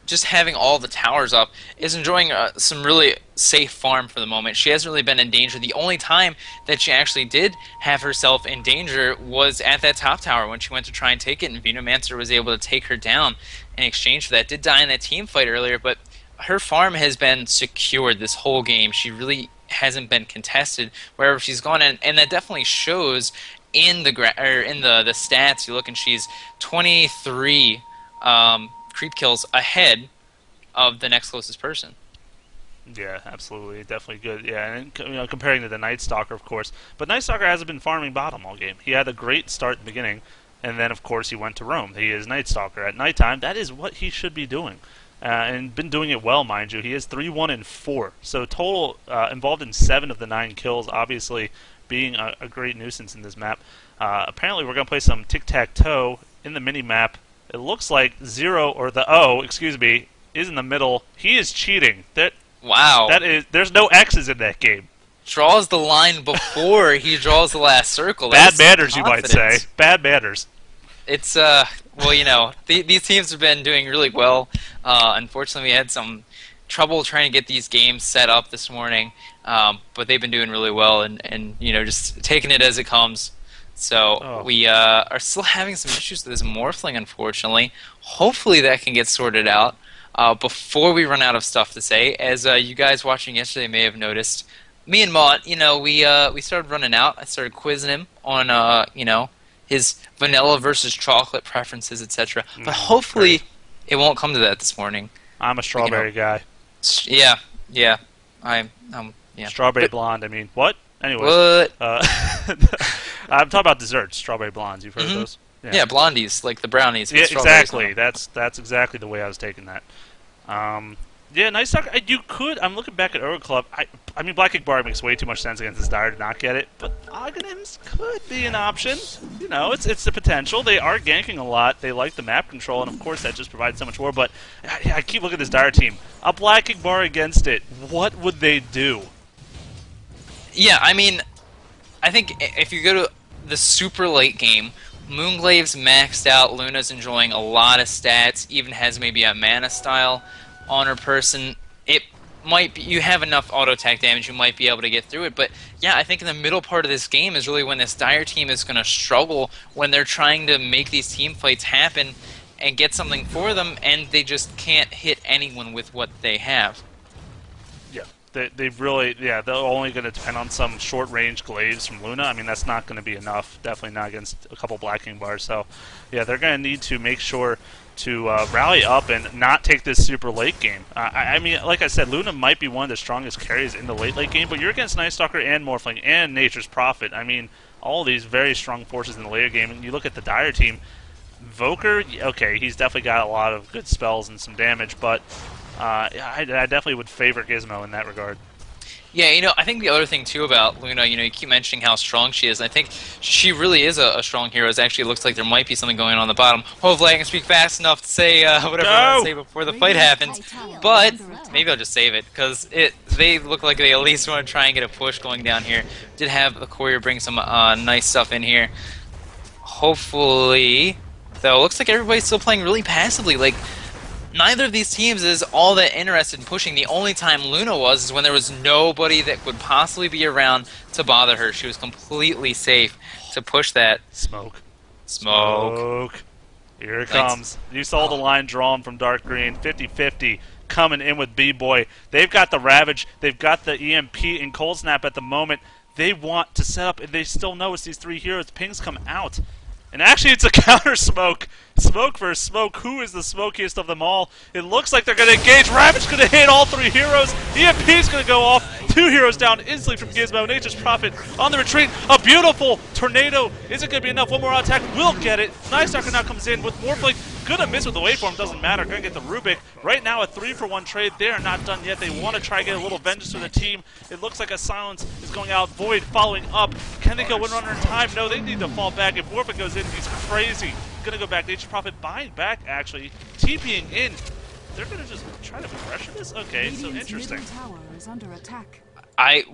just having all the towers up, is enjoying some really safe farm for the moment. She hasn't really been in danger. The only time that she actually did have herself in danger was at that top tower when she went to try and take it, and Venomancer was able to take her down in exchange for that. Did die in that team fight earlier, but her farm has been secured this whole game. She really hasn't been contested wherever she's gone, and that definitely shows in the stats. You look, and she's 23 creep kills ahead of the next closest person. Yeah, absolutely, definitely good. Yeah, and comparing to the Night Stalker, of course, but Night Stalker hasn't been farming bottom all game. He had a great start in the beginning, and then of course he went to roam. He is Night Stalker at nighttime. That is what he should be doing, and been doing it well, mind you. He is 3-1-4, so total involved in 7 of the 9 kills. Obviously, being a great nuisance in this map. Apparently, we're gonna play some tic-tac-toe in the mini map. It looks like 0 or the O, excuse me, is in the middle. He is cheating. Wow. There's no X's in that game. Draws the line before he draws the last circle. Bad manners, you might say. Bad manners. It's well, these teams have been doing really well. Unfortunately, we had some trouble trying to get these games set up this morning, but they've been doing really well and just taking it as it comes. So Oh, we are still having some issues with this morphling, unfortunately. Hopefully that can get sorted out before we run out of stuff to say. As you guys watching yesterday may have noticed, me and Mott, we started running out. I started quizzing him on his vanilla versus chocolate preferences, etc. But hopefully great. it won't come to that this morning. I'm a strawberry guy. Yeah, yeah, yeah. Strawberry But blonde. I mean, what? Anyways, what? I'm talking about desserts. Strawberry blondes. You've heard of Hmm. those? Yeah, blondies like the brownies. Yeah, With strawberries on exactly. them. That's exactly the way I was taking that. Yeah, nice talk. You could. I'm looking back at Euro Club. I mean, Black Ink Bar makes way too much sense against this Dire to not get it, but Oghanims could be an option. It's the potential. They are ganking a lot. They like the map control, and of course that just provides so much more. But I keep looking at this Dire team. A Black Ink Bar against it. What would they do? Yeah, I mean, I think if you go to the super late game, Moonglave's maxed out. Luna's enjoying a lot of stats. Even has maybe a mana style on her person. It might be, you have enough auto attack damage, you might be able to get through it. But yeah, I think in the middle part of this game is really when this Dire team is going to struggle when they're trying to make these team fights happen and get something for them, and they just can't hit anyone with what they have. Yeah, they really, yeah, they're only going to depend on some short-range glaives from Luna. I mean, that's not going to be enough. Definitely not against a couple Black King bars. So, yeah, they're going to need to make sure to rally up and not take this super late game. I mean, like I said, Luna might be one of the strongest carries in the late game, but you're against Night Stalker and Morphling and Nature's Prophet. I mean, all these very strong forces in the later game. And you look at the Dire team, Voker, okay, he's definitely got a lot of good spells and some damage, but I definitely would favor Gizmo in that regard. Yeah, I think the other thing too about Luna, you keep mentioning how strong she is. And I think she really is a strong hero. It actually looks like there might be something going on the bottom. Hopefully I can speak fast enough to say whatever I want to say before the fight happens. But maybe I'll just save it, because they look like they at least want to try and get a push going down here. Did have the courier bring some nice stuff in here. Hopefully, though, it looks like everybody's still playing really passively. Like, neither of these teams is all that interested in pushing. The only time Luna was is when there was nobody that could possibly be around to bother her. She was completely safe to push that. Smoke. Smoke. Here it comes. You saw the line drawn from Dark Green. 50-50 coming in with B-Boy. They've got the Ravage. They've got the EMP and Cold Snap at the moment. They want to set up, and they still know it's these three heroes. Pings come out. And actually, it's a counter smoke. Smoke versus smoke. Who is the smokiest of them all? It looks like they're going to engage. Ravage going to hit all three heroes. EMP's going to go off. Two heroes down instantly from Gizmo. Nature's Prophet on the retreat. A beautiful tornado. Is it going to be enough? One more attack will get it. Night Stalker now comes in with Morphling. Gonna miss with the waveform, doesn't matter. Gonna get the Rubik. Right now, a 3-for-1 trade. They are not done yet. They want to try to get a little vengeance for the team. It looks like a silence is going out. Void following up. Can they go Windrunner in time? No, they need to fall back. If Morphin goes in, he's crazy. Gonna go back. Nature's Prophet buying back, actually. TPing in. They're gonna just try to pressure this? Okay, so interesting.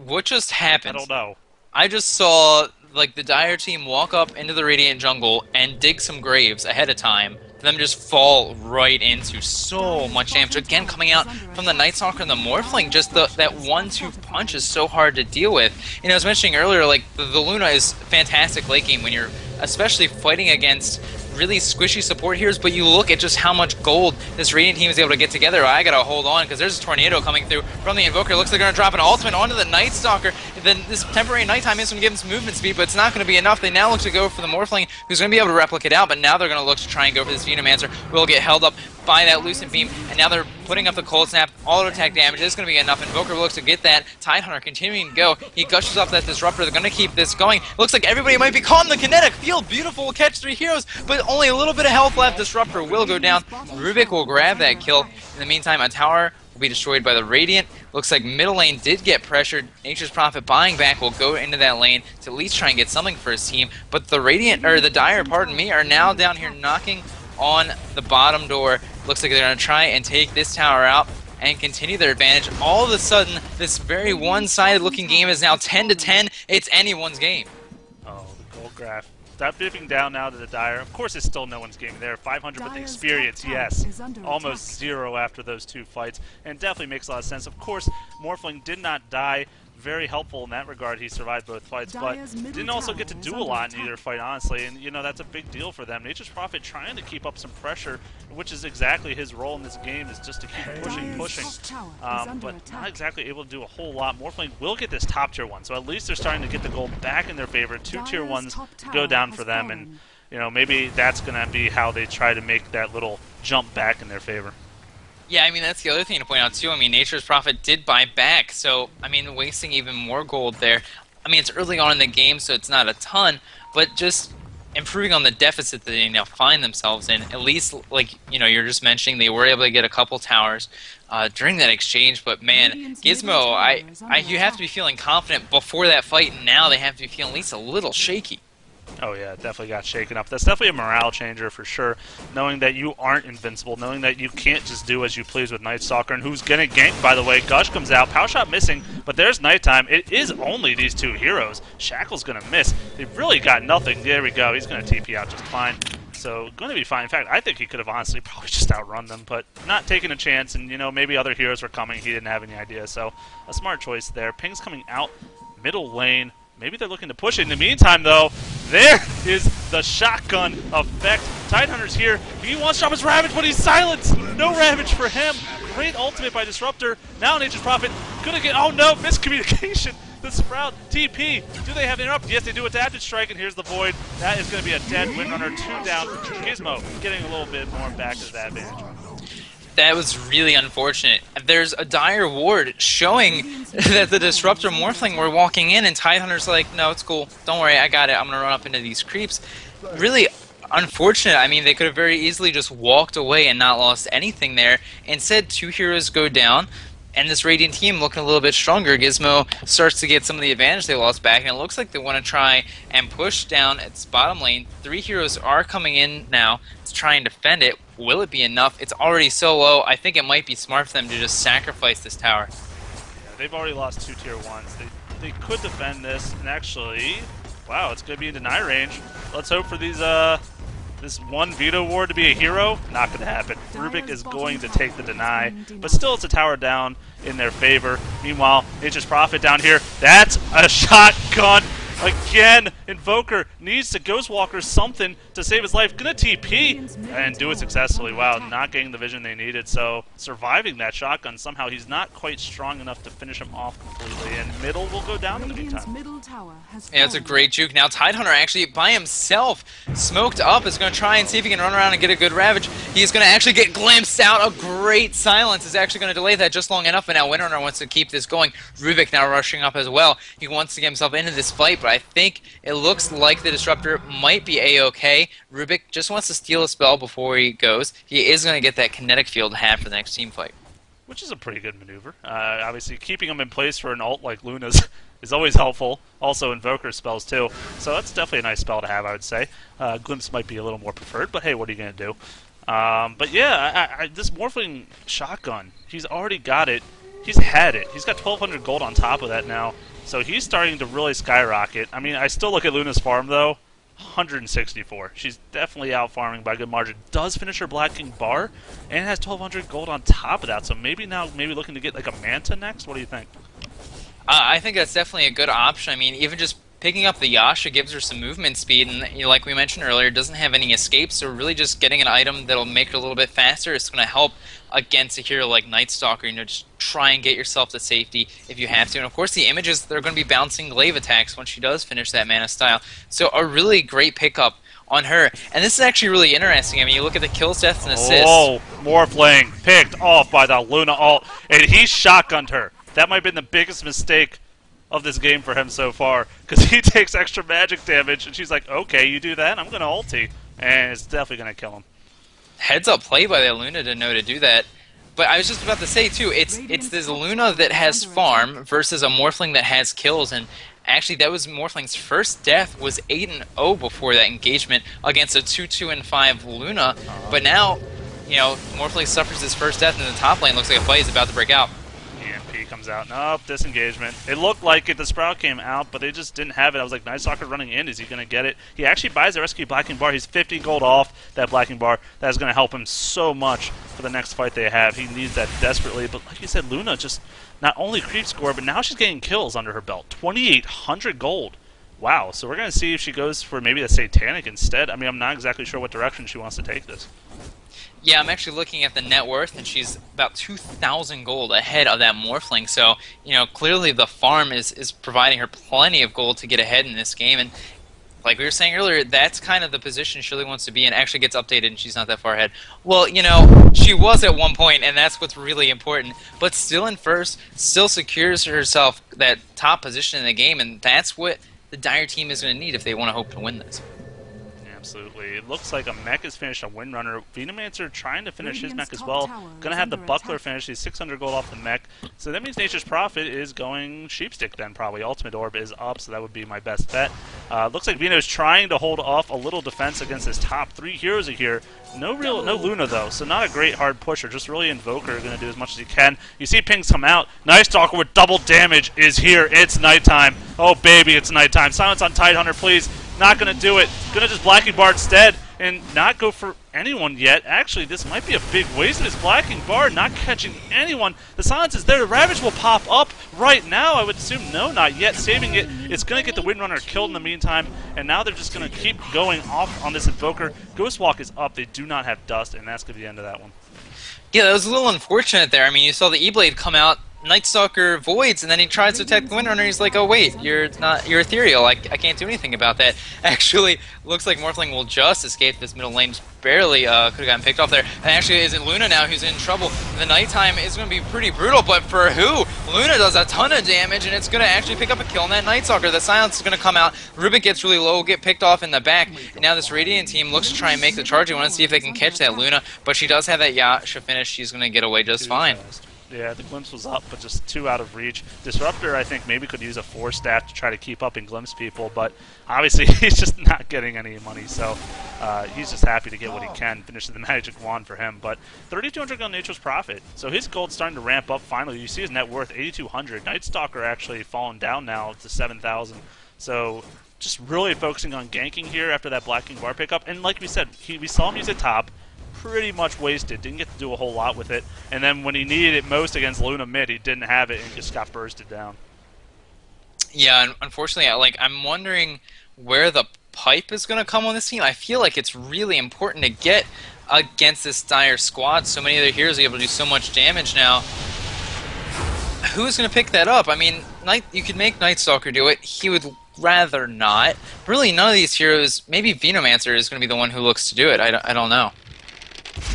What just happened? I don't know. I just saw like the Dire team walk up into the Radiant jungle and dig some graves ahead of time. Them just fall right into so much damage. Again, coming out from the Night Stalker and the Morphling, just that 1-2 punch is so hard to deal with. I was mentioning earlier, like the Luna is fantastic late game when you're especially fighting against really squishy support heroes, but you look at just how much gold this Radiant team is able to get together. I gotta hold on, because there's a tornado coming through from the Invoker. Looks like they're gonna drop an ultimate onto the Night Stalker. Then this temporary nighttime is gonna give him some movement speed, but it's not gonna be enough. They now look to go for the Morphling, who's gonna be able to replicate out, but now they're gonna look to try and go for this Venomancer. Will get held up by that Lucent Beam, and now they're putting up the Cold Snap. Auto attack damage is gonna be enough. Invoker looks to get that. Tidehunter continuing to go. He gushes off that Disruptor. They're gonna keep this going. Looks like everybody might be caught in the kinetic field. Beautiful catch, three heroes, but only a little bit of health left. Disruptor will go down. Rubik will grab that kill. In the meantime, a tower will be destroyed by the Radiant. Looks like middle lane did get pressured. Nature's Prophet buying back will go into that lane to at least try and get something for his team. But the Radiant, or the Dire, pardon me, are now down here knocking on the bottom door. Looks like they're going to try and take this tower out and continue their advantage. All of a sudden, this very one-sided looking game is now 10-10. It's anyone's game. Oh, the gold graph. Stop dipping down now to the Dire. Of course, it's still no one's game there. 500 with the experience, yes. Almost 0 after those 2 fights, and definitely makes a lot of sense. Of course, Morphling did not die. Very helpful in that regard. He survived both fights, but didn't also get to do a lot in either fight, honestly. And, you know, that's a big deal for them. Nature's Prophet trying to keep up some pressure, which is exactly his role in this game, is just to keep pushing. But not exactly able to do a whole lot. Morphling will get this top tier 1, so at least they're starting to get the gold back in their favor. 2 tier 1s go down for them, and, you know, maybe that's going to be how they try to make that little jump back in their favor. Yeah, I mean, that's the other thing to point out, too. I mean, Nature's Prophet did buy back, so, I mean, wasting even more gold there. I mean, it's early on in the game, so it's not a ton, but just improving on the deficit that they now find themselves in. At least, like, you know, you're just mentioning they were able to get a couple towers during that exchange, but, man, Gizmo, you have to be feeling confident before that fight, and now they have to be feeling at least a little shaky. Oh yeah, definitely got shaken up. That's definitely a morale changer for sure, knowing that you aren't invincible, knowing that you can't just do as you please with Night Stalker, and who's getting ganked, by the way. Gush comes out, Power Shot missing, but there's Nighttime. It is only these 2 heroes. Shackle's going to miss. They've really got nothing. There we go. He's going to TP out just fine. So, going to be fine. In fact, I think he could have honestly probably just outrun them, but not taking a chance, and, you know, maybe other heroes were coming. He didn't have any idea, so a smart choice there. Ping's coming out, middle lane. Maybe they're looking to push it. In the meantime, though, there is the shotgun effect. Tidehunter's here. He wants to drop his Ravage, but he's silenced. No Ravage for him. Great ultimate by Disruptor. Now Nature's Prophet gonna get... Oh, no, miscommunication. The Sprout, TP. Do they have the interrupt? Yes, they do. Adapted Strike, and here's the Void. That is going to be a dead Windrunner. 2 down. Gizmo getting a little bit more back to that advantage. That was really unfortunate. There's a dire ward showing that the Disruptor Morphling were walking in, and Tidehunter's like, no, it's cool. Don't worry, I got it. I'm going to run up into these creeps. Really unfortunate. I mean, they could have very easily just walked away and not lost anything there. Instead, 2 heroes go down, and this Radiant team looking a little bit stronger. Gizmo starts to get some of the advantage they lost back, and it looks like they want to try and push down its bottom lane. 3 heroes are coming in now to try and defend it. Will it be enough? It's already so low. I think it might be smart for them to just sacrifice this tower. Yeah, they've already lost 2 tier 1s. They could defend this, and actually, wow, it's going to be in deny range. Let's hope for these this one Veto Ward to be a hero. Not going to happen. Rubik is going to take the deny, but still it's a tower down in their favor. Meanwhile, Nature's Prophet down here. That's a shotgun. Again, Invoker needs to Ghostwalker something to save his life. Gonna TP and do it successfully. Wow, not getting the vision they needed. So surviving that shotgun somehow. He's not quite strong enough to finish him off completely. And middle will go down in the meantime. Yeah, it's a great juke. Now Tidehunter actually by himself smoked up is going to try and see if he can run around and get a good Ravage. He's going to actually get glimpsed out. A great silence is actually going to delay that just long enough. And now Windrunner wants to keep this going. Rubik now rushing up as well. He wants to get himself into this fight, but I think it looks like the Disruptor might be A-okay. Rubik just wants to steal a spell before he goes. He is going to get that kinetic field to have for the next team fight. Which is a pretty good maneuver. Obviously, keeping him in place for an ult like Luna's is always helpful. Also, Invoker spells too. So that's definitely a nice spell to have, I would say. Glimpse might be a little more preferred, but hey, what are you going to do? But yeah, this Morphling shotgun, he's already got it. He's had it. He's got 1,200 gold on top of that now. So he's starting to really skyrocket. I mean, I still look at Luna's farm, though. 164. She's definitely out farming by a good margin. Does finish her Black King bar, and has 1,200 gold on top of that. So maybe now, looking to get like a Manta next. What do you think? I think that's definitely a good option. I mean, even just picking up the Yasha gives her some movement speed, and you know, like we mentioned earlier, doesn't have any escapes, so really just getting an item that'll make it a little bit faster is going to help against a hero like Night Stalker. You know, just try and get yourself to safety if you have to. And of course, the images, they're going to be bouncing glaive attacks when she does finish that Mana Style. So a really great pickup on her. And this is actually really interesting. I mean, you look at the kills, deaths, and assists. Oh, Morphling picked off by the Luna ult, and he shotgunned her. That might have been the biggest mistake of this game for him so far, because he takes extra magic damage, and she's like, okay, you do that, I'm going to ulti. And it's definitely going to kill him. Heads up play by the Luna to know to do that. But I was just about to say, too, it's this Luna that has farm versus a Morphling that has kills, and actually that was Morphling's first death, was 8-0 before that engagement against a 2-2-5 Luna. But now, you know, Morphling suffers his first death in the top lane. Looks like a fight is about to break out. EMP comes out. Nope, disengagement. It looked like it. The Sprout came out, but they just didn't have it. I was like, Night Stalker running in. Is he going to get it? He actually buys the Rescue Blacking Bar. He's 50 gold off that Blacking Bar. That is going to help him so much for the next fight they have. He needs that desperately. But like you said, Luna just not only creep score, but now she's getting kills under her belt. 2,800 gold. Wow. So we're going to see if she goes for maybe a Satanic instead. I mean, I'm not exactly sure what direction she wants to take this. Yeah, I'm actually looking at the net worth, and she's about 2,000 gold ahead of that Morphling. So, you know, clearly the farm is providing her plenty of gold to get ahead in this game. And like we were saying earlier, that's kind of the position she really wants to be in. Actually gets updated, and she's not that far ahead. Well, you know, she was at one point, and that's what's really important. But still in first, still secures herself that top position in the game, and that's what the Dire team is going to need if they want to hope to win this. Absolutely. It looks like a mech is finished, a Windrunner. Venomancer trying to finish his mech as well. Going to have the Buckler finish. He's 600 gold off the mech. So that means Nature's Prophet is going Sheepstick then, probably. Ultimate Orb is up, so that would be my best bet. Looks like Veno's trying to hold off a little defense against his top 3 heroes here. No Luna, though, so not a great hard pusher. Just really Invoker going to do as much as he can. You see pings come out. Night Stalker with double damage is here. It's nighttime. Oh, baby, it's nighttime. Silence on Tidehunter, please. Not going to do it. Going to just Blacking Bar instead and not go for anyone yet. Actually, this might be a big waste of his Blacking Bar, not catching anyone. The silence is there. The Ravage will pop up right now. I would assume no, not yet. Saving it. It's going to get the Windrunner killed in the meantime, and now they're just going to keep going off on this Invoker. Ghostwalk is up. They do not have Dust, and that's going to be the end of that one. Yeah, that was a little unfortunate there. I mean, you saw the E-Blade come out, Night Stalker voids, and then he tries to attack the Windrunner. He's like, "Oh wait, you're ethereal. I can't do anything about that." Actually, looks like Morphling will just escape this middle lane. Just barely could have gotten picked off there. And actually, isn't Luna now who's in trouble? The nighttime is going to be pretty brutal, but for who? Luna does a ton of damage, and it's going to actually pick up a kill on that Night Stalker. The silence is going to come out. Rubik gets really low, get picked off in the back, and now this Radiant team looks to try and make the charge. They want to see if they can catch that Luna, but she does have that Yasha finish. She's going to get away just fine. Yeah, the Glimpse was up, but just 2 out of reach. Disruptor, I think, maybe could use a 4-staff to try to keep up and glimpse people, but obviously he's just not getting any money, so he's just happy to get what he can. Finish the Magic Wand for him, but 3,200 on Nature's Prophet, so his gold's starting to ramp up finally. You see his net worth, 8,200. Night Stalker actually fallen down now to 7,000, so just really focusing on ganking here after that Blacking Bar pickup, and like we said, we saw him use it top, pretty much wasted, didn't get to do a whole lot with it, and then when he needed it most against Luna mid, he didn't have it and just got bursted down. Yeah, and unfortunately, I'm wondering where the pipe is going to come on this team. I feel like it's really important to get against this Dire squad. So many other heroes are able to do so much damage now. Who's going to pick that up? I mean, you could make Night Stalker do it. He would rather not. Really, none of these heroes, maybe Venomancer is going to be the one who looks to do it. I don't know.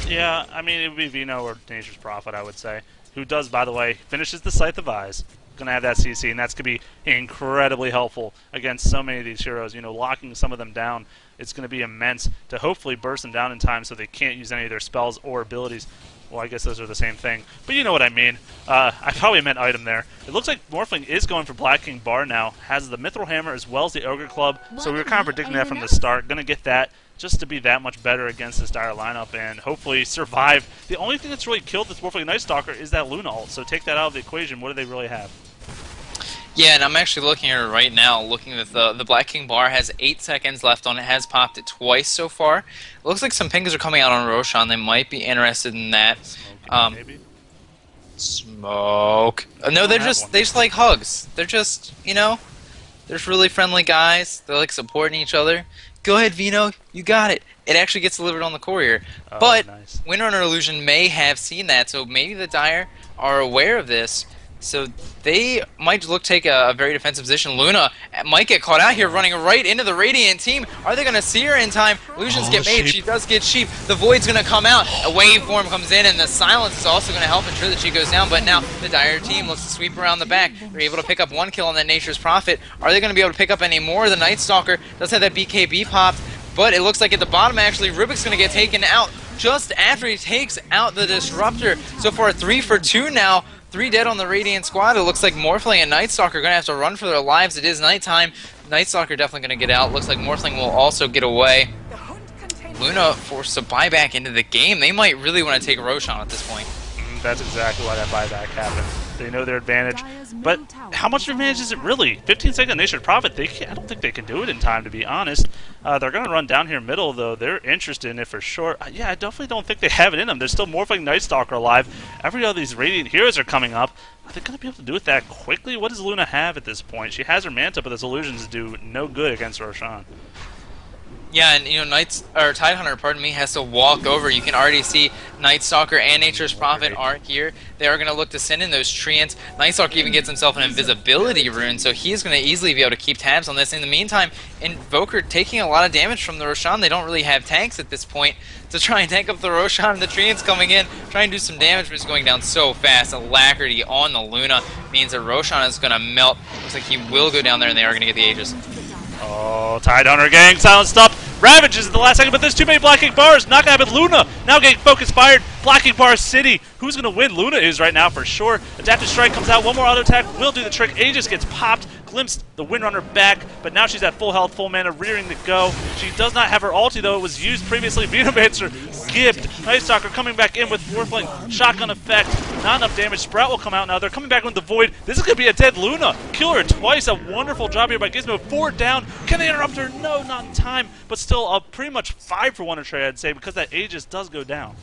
Yeah, I mean, it would be Veno or Nature's Prophet, I would say. Who does, by the way, finishes the Scythe of Eyes. Going to have that CC, and that's going to be incredibly helpful against so many of these heroes. You know, locking some of them down, it's going to be immense to hopefully burst them down in time so they can't use any of their spells or abilities. Well, I guess those are the same thing. But you know what I mean. I probably meant item there. It looks like Morphling is going for Blacking Bar now. Has the Mithril Hammer as well as the Ogre Club. So we were kind of predicting that from the start. Going to get that just to be that much better against this Dire lineup and hopefully survive. The only thing that's really killed this Morphling Night Stalker is that Luna ult. So take that out of the equation. What do they really have? Yeah, and I'm actually looking at it right now, looking at the Black King bar has 8 seconds left on it, has popped it twice so far. It looks like some pings are coming out on Roshan. They might be interested in that. Maybe? Smoke. No, they just like hugs. They're just, you know, they're just really friendly guys. They're like supporting each other. Go ahead, Vino, you got it. It actually gets delivered on the courier. Oh, but nice. Windrunner Illusion may have seen that, so maybe the Dire are aware of this. So they might look take a very defensive position. Luna might get caught out here running right into the Radiant team. Are they going to see her in time? Illusions get made. She does get Sheep. The Void's going to come out. A waveform comes in, and the Silence is also going to help ensure that she goes down. But now the Dire team looks to sweep around the back. They're able to pick up 1 kill on that Nature's Prophet. Are they going to be able to pick up any more? The Night Stalker does have that BKB popped, but it looks like at the bottom, actually, Rubik's going to get taken out just after he takes out the Disruptor. So far, 3 for 2 now. 3 dead on the Radiant squad. It looks like Morphling and Night Stalker are going to have to run for their lives. It is nighttime. Night Stalker definitely going to get out. Looks like Morphling will also get away. Luna forced a buyback into the game. They might really want to take Roshan at this point. That's exactly why that buyback happened. They know their advantage. But how much advantage is it really? 15-second Nation Profit, I don't think they can do it in time, to be honest. They're going to run down here middle, though. They're interested in it for sure. Yeah, I definitely don't think they have it in them. There's still Morphling Night Stalker alive. Every other of these Radiant Heroes are coming up. Are they going to be able to do it that quickly? What does Luna have at this point? She has her Manta, but those illusions do no good against Roshan. Yeah, and Tidehunter, pardon me, has to walk over. You can already see Night Stalker and Nature's Prophet are here. They are going to look to send in those treants. Night Stalker even gets himself an invisibility rune, so he's going to easily be able to keep tabs on this. In the meantime, Invoker taking a lot of damage from the Roshan. They don't really have tanks at this point to try and tank up the Roshan, and the treants coming in, trying to do some damage, but it's going down so fast. Alacrity on the Luna means that Roshan is going to melt. Looks like he will go down there, and they are going to get the Aegis. Oh, Tidehunter gang silenced up. Ravages at the last second, but there's too many blocking bars. Not gonna happen. Luna now getting focus fired. Blocking bar city. Who's gonna win? Luna is right now for sure. Adaptive strike comes out. One more auto attack will do the trick. Aegis gets popped. Glimpsed the Windrunner back, but now she's at full health, full mana, rearing to go. She does not have her ulti though. It was used previously. Venomancer gibbed. Night Stalker coming back in with Morphling. Shotgun effect. Not enough damage. Sprout will come out now. They're coming back with the Void. This is going to be a dead Luna. Kill her twice. A wonderful job here by Gizmo. 4 down. Can they interrupt her? No, not in time. But still a pretty much 5-for-1 trade, I'd say, because that Aegis does go down.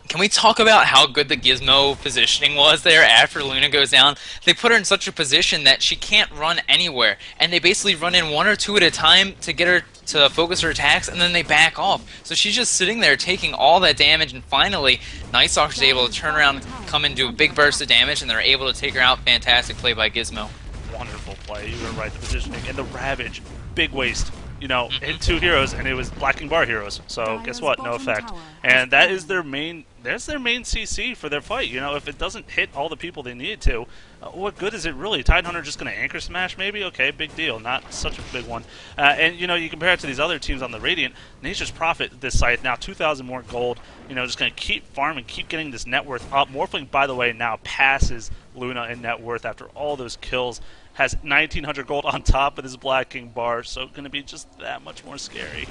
Can we talk about how good the Gizmo positioning was there after Luna goes down? They put her in such a position that she can't run anywhere, and they basically run in 1 or 2 at a time to get her to focus her attacks, and then they back off. So she's just sitting there taking all that damage, and finally, Night Stalker's able to turn around, come and do a big burst of damage, and they're able to take her out. Fantastic play by Gizmo. Wonderful play. You were right. The positioning and the Ravage. Big waste. You know, hit 2 heroes, and it was Blacking Bar heroes. So guess what? No effect. And that is their main. That's their main CC for their fight. You know, if it doesn't hit all the people they need it to, what good is it really? Tidehunter just going to anchor smash maybe? Okay, big deal. Not such a big one. And you know, you compare it to these other teams on the Radiant. Nature's Prophet this site now 2,000 more gold. You know, just going to keep farming, keep getting this net worth up. Morphling, by the way, now passes Luna in net worth after all those kills. Has 1,900 gold on top of his Blacking Bar, so going to be just that much more scary.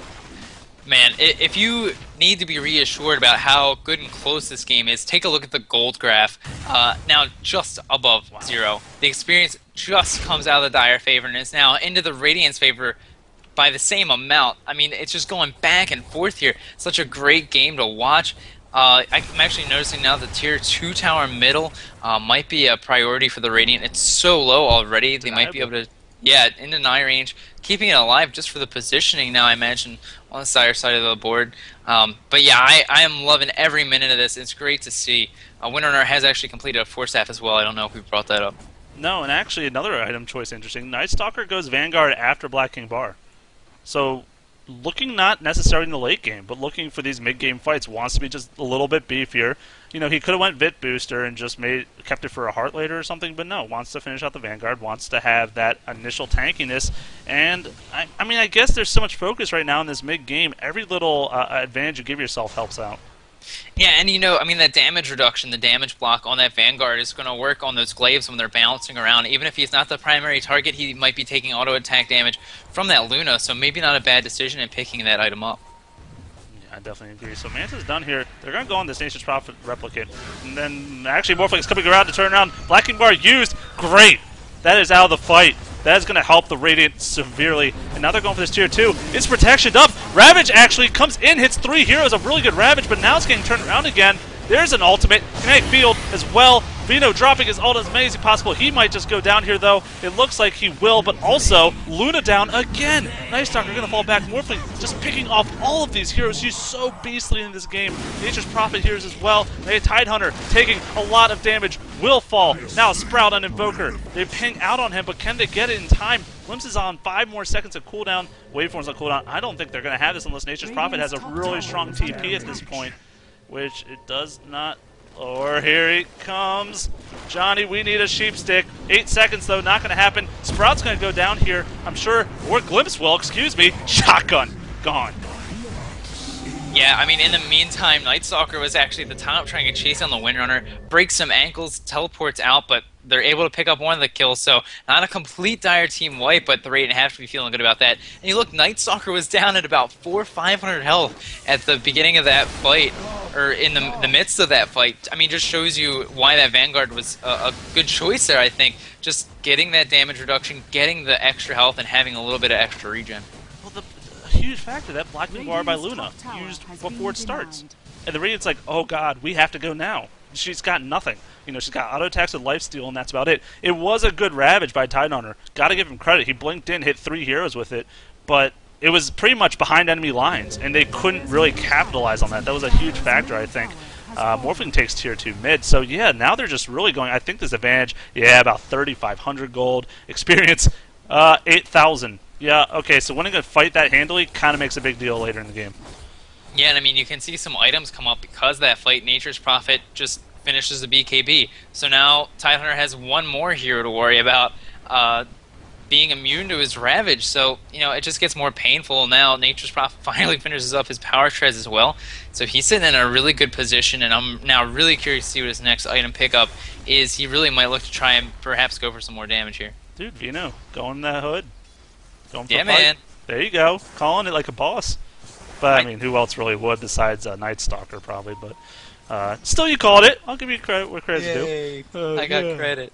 Man, if you need to be reassured about how good and close this game is, take a look at the gold graph. Now just above 0. The experience just comes out of the Dire favor and is now into the Radiant's favor by the same amount. I mean, it's just going back and forth here. Such a great game to watch. I'm actually noticing now the tier 2 tower middle might be a priority for the Radiant. It's so low already, they might be able to, yeah, in deny range, keeping it alive just for the positioning now, I imagine, on the side of the board. But yeah, I am loving every minute of this. It's great to see. Windrunner has actually completed a 4-staff as well. I don't know if we brought that up. No, and actually another item choice interesting. Night Stalker goes Vanguard after Blacking Bar. So looking not necessarily in the late game, but looking for these mid-game fights, wants to be just a little bit beefier. You know, he could have went Vit Booster and just kept it for a Heart later or something, but no, wants to finish out the Vanguard, wants to have that initial tankiness. And, I mean, I guess there's so much focus right now in this mid-game. Every little advantage you give yourself helps out. Yeah, and you know, I mean, that damage reduction, the damage block on that Vanguard is going to work on those glaives when they're bouncing around. Even if he's not the primary target, he might be taking auto attack damage from that Luna, so maybe not a bad decision in picking that item up. Yeah, I definitely agree. So Manta's done here. They're going to go on this Nature's Prophet replicate. And then, actually, Morphling is coming around to turn around. Blacking Bar used. Great! That is out of the fight. That is going to help the Radiant severely. And now they're going for this tier 2. It's protection up. Ravage actually comes in, hits 3 heroes. A really good Ravage, but now it's getting turned around again. There's an ultimate. Kinetic Field as well. Vino dropping his ult as many as possible. He might just go down here, though. It looks like he will, but also Luna down again. Night Stalker going to fall back. Morphling just picking off all of these heroes. He's so beastly in this game. Nature's Prophet heroes as well. They Tidehunter taking a lot of damage. Will fall. Now Sprout on Invoker. They ping out on him, but can they get it in time? Glimpse is on 5 more seconds of cooldown. Waveform's on cooldown. I don't think they're going to have this unless Nature's Prophet has a really strong TP at this point, which it does not. Or here he comes. Johnny, we need a sheep stick. 8 seconds, though, not going to happen. Sprout's going to go down here, I'm sure. Or Glimpse will, excuse me. Shotgun. Gone. Yeah, I mean, in the meantime, Night Stalker was actually at the top trying to chase down the Windrunner, breaks some ankles, teleports out, but they're able to pick up one of the kills, so not a complete Dire team wipe, but the Radiant have to be feeling good about that. And you look, Night Stalker was down at about 500 health at the beginning of that fight. or in the midst of that fight, I mean, just shows you why that Vanguard was a good choice there, I think. Just getting that damage reduction, getting the extra health, and having a little bit of extra regen. Well, the huge factor, that blocking bar by Luna used before it starts. And the Radiant's like, oh god, we have to go now. She's got nothing. You know, she's got auto attacks with lifesteal, and that's about it. It was a good Ravage by Tidehunter. Gotta give him credit. He blinked in, hit 3 heroes with it, but it was pretty much behind enemy lines, and they couldn't really capitalize on that. That was a huge factor, I think. Morphling takes tier 2 mid, so yeah, now they're just really going. I think this advantage, yeah, about 3,500 gold. Experience, 8,000. Yeah, okay, so winning a fight that handily kind of makes a big deal later in the game. Yeah, and I mean, you can see some items come up because of that fight. Nature's Prophet just finishes the BKB. So now Tidehunter has one more hero to worry about being immune to his Ravage. So, you know, it just gets more painful. Now Nature's Prophet finally finishes up his Power Treads as well. So he's sitting in a really good position, and I'm now really curious to see what his next item pickup is. He really might look to try and perhaps go for some more damage here. Dude, Vino, going in that hood. Going for yeah, a fight. man. There you go. Calling it like a boss. But, I mean, who else really would besides Night Stalker, probably. But still, you called it. I'll give you credit where credit's due. I got credit.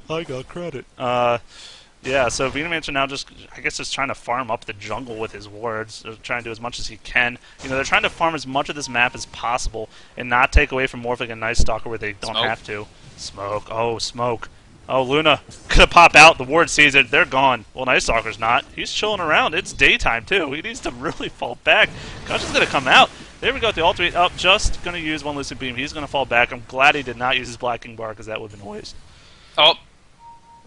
I got credit. Yeah, so Venomance now just, I guess, just trying to farm up the jungle with his wards. They're trying to do as much as he can. You know, they're trying to farm as much of this map as possible and not take away from Morphling and Night Stalker where they don't have to. Smoke. Oh, smoke. Oh, Luna gonna pop out. The ward sees it. They're gone. Well, Night Stalker's not. He's chilling around. It's daytime, too. He needs to really fall back. Gush is gonna come out. There we go with the ultimate. Oh, just gonna use one Lucid Beam. He's gonna fall back. I'm glad he did not use his Blacking Bar because that would have been a waste. Oh.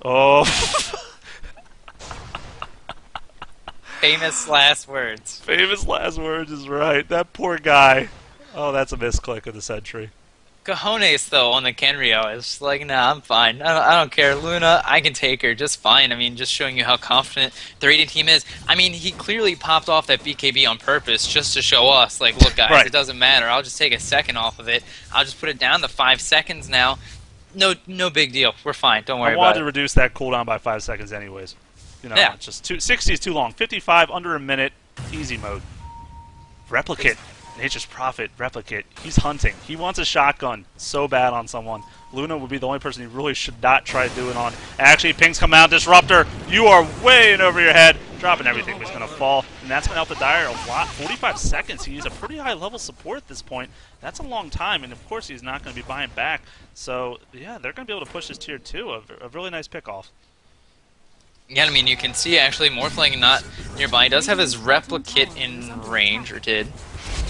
Oh. Famous last words. Famous last words is right. That poor guy. Oh, that's a misclick of the century. Cojones, though, on the Kenryo. It's like, nah, I'm fine. I don't care. Luna, I can take her just fine. I mean, just showing you how confident the Radiant team is. I mean, he clearly popped off that BKB on purpose just to show us, like, look, guys, It doesn't matter. I'll just take a second off of it. I'll just put it down to 5 seconds now. No big deal. We're fine. Don't worry about it. I wanted to reduce that cooldown by 5 seconds anyways. You know, yeah. It's just 60 is too long. 55, under a minute, easy mode. Replicate. Nature's Prophet, Replicate. He's hunting. He wants a shotgun so bad on someone. Luna would be the only person he really should not try to do it on. Actually, pings come out. Disruptor, you are way in over your head. Dropping everything, but he's going to fall. And that's going to help the Dire a lot. 45 seconds. He's a pretty high level support at this point. That's a long time, and of course he's not going to be buying back. So, yeah, they're going to be able to push this tier 2. A really nice pick-off. Yeah, I mean, you can see actually Morphling not nearby. He does have his Replicate in range, or did.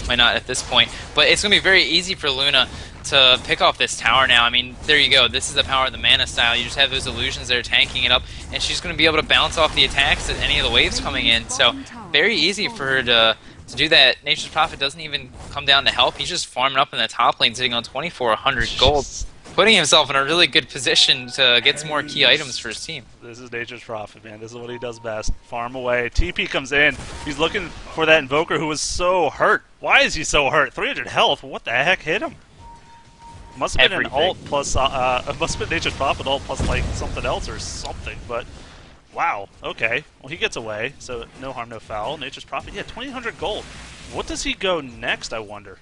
Might not at this point. But it's going to be very easy for Luna to pick off this tower now. I mean, there you go. This is the power of the mana style. You just have those illusions that are tanking it up, and she's going to be able to bounce off the attacks at any of the waves coming in. So, very easy for her to do that. Nature's Prophet doesn't even come down to help. He's just farming up in the top lane, sitting on 2,400 gold. Putting himself in a really good position to get some more key items for his team. This is Nature's Prophet, man. This is what he does best. Farm away. TP comes in. He's looking for that Invoker who was so hurt. Why is he so hurt? 300 health. What the heck hit him? Must have been an ult plus, must have been Nature's Prophet ult plus like something else or something, but wow. Okay. Well, he gets away, so no harm, no foul. Nature's Prophet, yeah, 2,800 gold. What does he go next, I wonder?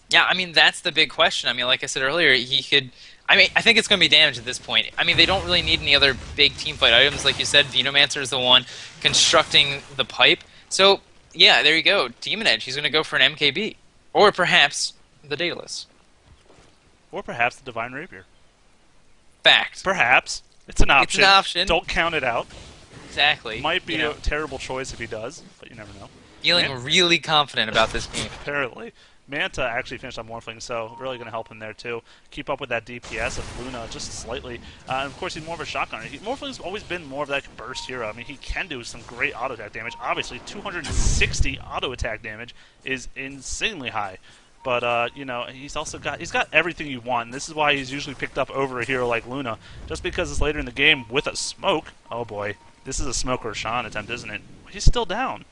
Yeah, I mean, that's the big question. I mean, like I said earlier, he could... I mean, I think it's going to be damage at this point. I mean, they don't really need any other big teamfight items. Like you said, Venomancer is the one constructing the pipe. So, yeah, there you go. Demon Edge, he's going to go for an MKB. Or perhaps the Daedalus. Or perhaps the Divine Rapier. Fact. Perhaps. It's an option. It's an option. Don't count it out. Exactly. Might be a terrible choice if he does, but you never know. Feeling really confident about this game. Apparently. Manta actually finished on Morphling, so really going to help him there too. Keep up with that DPS of Luna just slightly. And of course, he's more of a shotgunner. Morphling's always been more of that burst hero. I mean, he can do some great auto attack damage. Obviously, 260 auto attack damage is insanely high. But you know, he's got everything you want. And this is why he's usually picked up over a hero like Luna, just because it's later in the game with a smoke. Oh boy, this is a smoke Roshan attempt, isn't it? He's still down.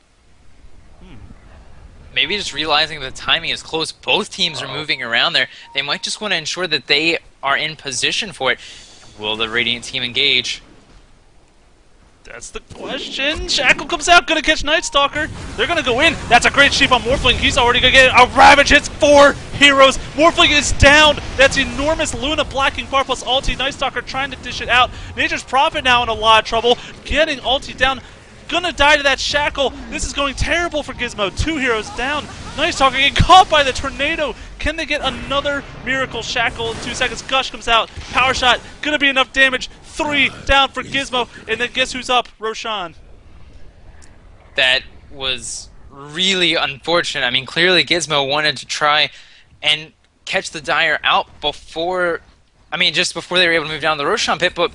Maybe just realizing the timing is close, both teams are moving around there. They might just want to ensure that they are in position for it. Will the Radiant team engage? That's the question. Shackle comes out, gonna catch Night Stalker. They're gonna go in. That's a great sheep on Morphling. He's already gonna get a Ravage. Hits 4 heroes. Morphling is down. That's enormous. Luna blocking bar plus ulti. Night Stalker trying to dish it out. Nature's Prophet now in a lot of trouble. Getting ulti down. Gonna die to that Shackle. This is going terrible for Gizmo. 2 heroes down. Night Stalker getting caught by the tornado. Can they get another miracle Shackle in 2 seconds? Gush comes out. Power shot. Gonna be enough damage. 3 down for Gizmo. And then guess who's up? Roshan. That was really unfortunate. I mean, clearly Gizmo wanted to try and catch the Dire out before, I mean, just before they were able to move down the Roshan pit, but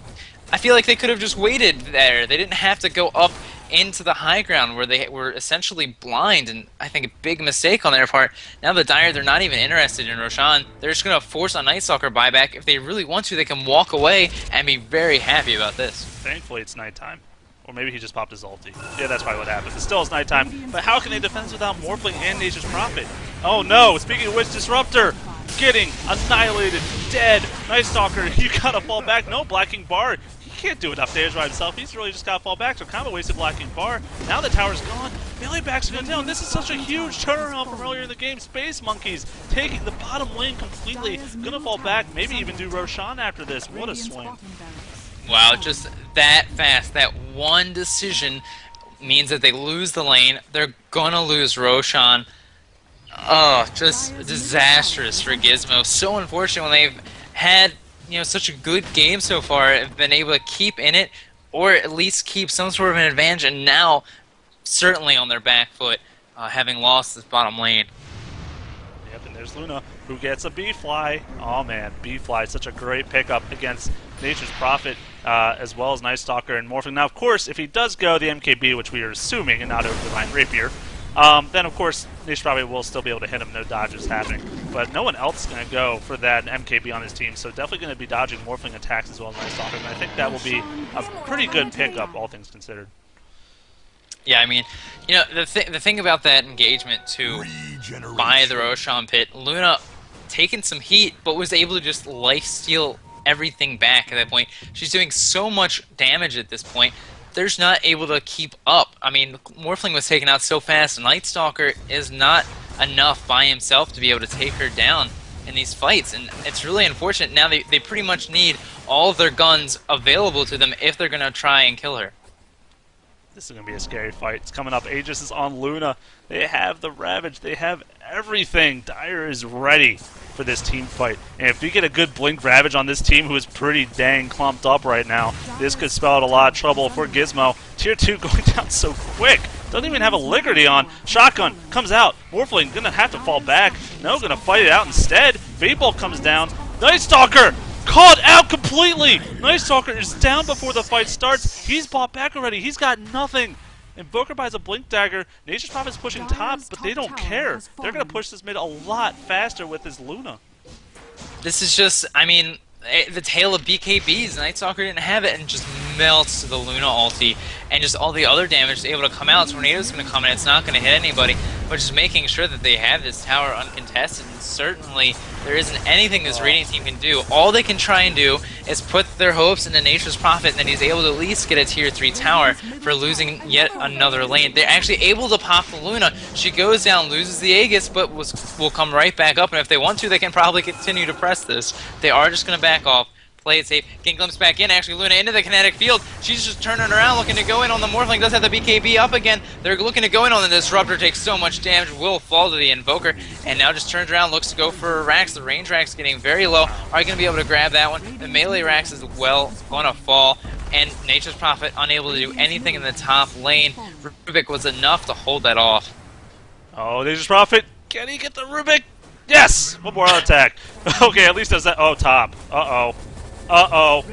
I feel like they could have just waited there. They didn't have to go up into the high ground where they were essentially blind, and I think a big mistake on their part. Now the Dire, they're not even interested in Roshan. They're just going to force a Night Stalker buyback. If they really want to, they can walk away and be very happy about this. Thankfully it's nighttime. Or maybe he just popped his ulti. Yeah, that's probably what happened. It still is nighttime, but how can they defend without Morphling and Nature's Prophet? Oh no, speaking of which, Disruptor getting annihilated, dead. Night Stalker, you gotta fall back. No, Blacking Bar. He can't do enough damage by himself. He's really just gotta fall back, so kind of a wasted Blacking Bar. Now the tower's gone. Melee backs going down. This is such a huge turnaround from earlier in the game. SpaceMonkeys taking the bottom lane completely. Gonna fall back, maybe even do Roshan after this. What a swing. Wow, just that fast. That one decision means that they lose the lane. They're gonna lose Roshan. Oh, just disastrous for Gizmo. So unfortunate when they've had, you know, such a good game so far, have been able to keep in it, or at least keep some sort of an advantage, and now certainly on their back foot, having lost this bottom lane. Yep, and there's Luna, who gets a B-Fly. Oh man, B-Fly, such a great pickup against Nature's Prophet, as well as Night Stalker and Morphling. Now, of course, if he does go the MKB, which we are assuming, and not over Divine Rapier, then of course Nature's Prophet will still be able to hit him, no dodges happening. But no one else is going to go for that MKB on his team, so definitely going to be dodging Morphling attacks as well as Night Stalker, and I think that will be a pretty good pickup, all things considered. Yeah, I mean, you know, the thing about that engagement too, by the Roshan pit, Luna taking some heat, but was able to just lifesteal everything back at that point. She's doing so much damage at this point. They're just not able to keep up. I mean, Morphling was taken out so fast. Night Stalker is not enough by himself to be able to take her down in these fights, and it's really unfortunate. Now they pretty much need all of their guns available to them if they're going to try and kill her. This is going to be a scary fight. It's coming up. Aegis is on Luna. They have the Ravage. They have everything. Dire is ready for this team fight. And if we get a good Blink Ravage on this team, who is pretty dang clumped up right now, this could spell out a lot of trouble for Gizmo. Tier 2 going down so quick. Doesn't even have a Lickety on. Shotgun comes out. Morphling going to have to fall back. No, going to fight it out instead. Fatebolt comes down. Night Stalker caught out completely! Night Stalker is down before the fight starts. He's bought back already. He's got nothing. Invoker buys a Blink Dagger. Nature's Prophet's pushing top, but they don't care. They're going to push this mid a lot faster with this Luna. This is just, I mean, the tale of BKBs. Night Stalker didn't have it and just melts the Luna ulti, and just all the other damage is able to come out. Tornado's going to come in. It's not going to hit anybody, but just making sure that they have this tower uncontested. And certainly, there isn't anything this Radiant team can do. All they can try and do is put their hopes into Nature's Prophet, and then he's able to at least get a tier 3 tower for losing yet another lane. They're actually able to pop the Luna. She goes down, loses the Aegis, but will come right back up, and if they want to, they can probably continue to press this. They are just going to back off. Play it safe. Getting glimpsed back in. Actually, Luna into the kinetic field. She's just turning around, looking to go in on the Morphling. Does have the BKB up again. They're looking to go in on the Disruptor. Takes so much damage. Will fall to the Invoker. And now just turns around, looks to go for Rax. The range Rax getting very low. Are you going to be able to grab that one? The melee Rax as well going to fall. And Nature's Prophet unable to do anything in the top lane. Rubik was enough to hold that off. Oh, Nature's Prophet. Can he get the Rubik? Yes! One more attack. Okay, at least does that. Oh, top. Uh-oh. Uh-oh.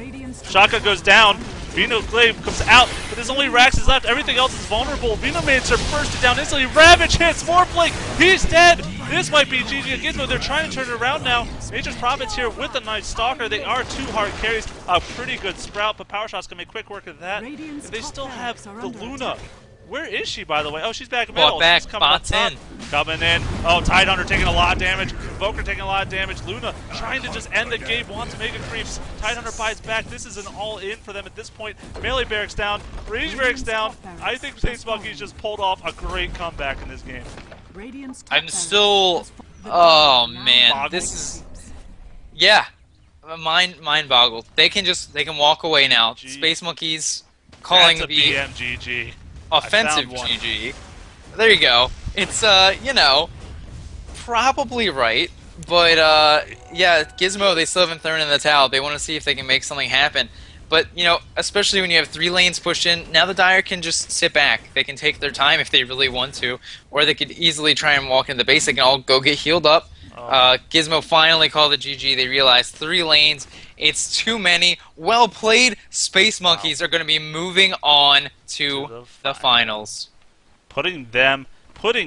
Shaka goes down. Vino Glaive comes out, but there's only Raxes left. Everything else is vulnerable. Venomancer bursted down instantly. Ravage hits. Morphling. He's dead. This might be GG and Gizmo. They're trying to turn it around now. Nature's Prophet's here with the Night Stalker. They are 2 hard carries. A pretty good Sprout, but Power Shot's going to make quick work of that. And they still have the Luna. Where is she, by the way? Oh, she's back in middle. Back, she's coming up bots top. in. Coming in. Oh, Tidehunter taking a lot of damage. Invoker taking a lot of damage. Luna trying to just end the game. Wants to make it creeps. Tidehunter buys back. This is an all-in for them at this point. Melee Barracks down. Range Barracks down. I think SpaceMonkey's just pulled off a great comeback in this game. I'm still... Oh, man. Boggled? This is... Yeah. Mind boggled. They can walk away now. SpaceMonkey's calling That's a the BMGG. offensive GG. There you go. It's, you know, probably right, but, yeah, Gizmo, they still haven't thrown in the towel. They want to see if they can make something happen. But, you know, especially when you have 3 lanes pushed in, now the Dire can just sit back. They can take their time if they really want to, or they could easily try and walk into the base. They can all go get healed up. Gizmo finally called the GG. They realized 3 lanes, it's too many. Well played. SpaceMonkeys are going to be moving on to the finals. Putting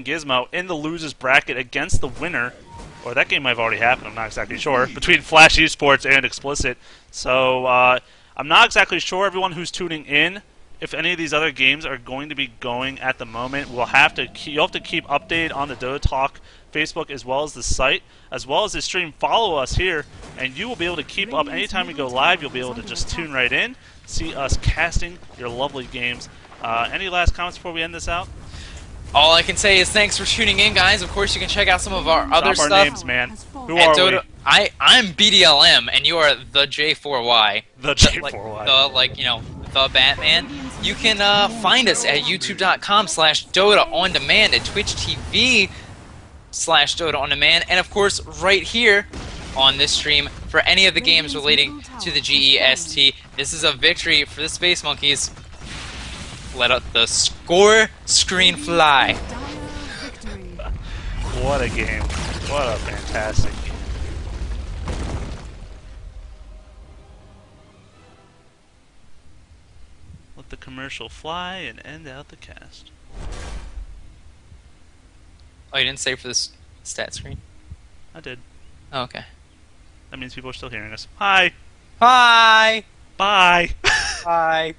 Gizmo in the losers bracket against the winner, or that game might have already happened, I'm not exactly sure, between Flash Esports and Explicit. So I'm not exactly sure, everyone who's tuning in, if any of these other games are going to be going at the moment. You'll have to keep updated on the Dota Talk Facebook as well as the site, as well as the stream. Follow us here, and you will be able to keep up anytime we go live. You'll be able to just tune right in, see us casting your lovely games. Any last comments before we end this out? All I can say is thanks for tuning in, guys. Of course, you can check out some of our other Drop stuff. our names, man. Who At are Dota, we? I'm BDLM, and you are the J4Y. The J4Y. The Batman. You can find us at youtube.com/Dota On Demand, at Twitch TV/Dota On Demand, and of course, right here on this stream for any of the games relating to the GEST. This is a victory for the SpaceMonkeys. Let the score screen fly. What a game. What a fantastic game. Let the commercial fly and end out the cast. Oh, you didn't say for this stat screen? I did. Oh, okay. That means people are still hearing us. Hi. Hi. Bye. Bye.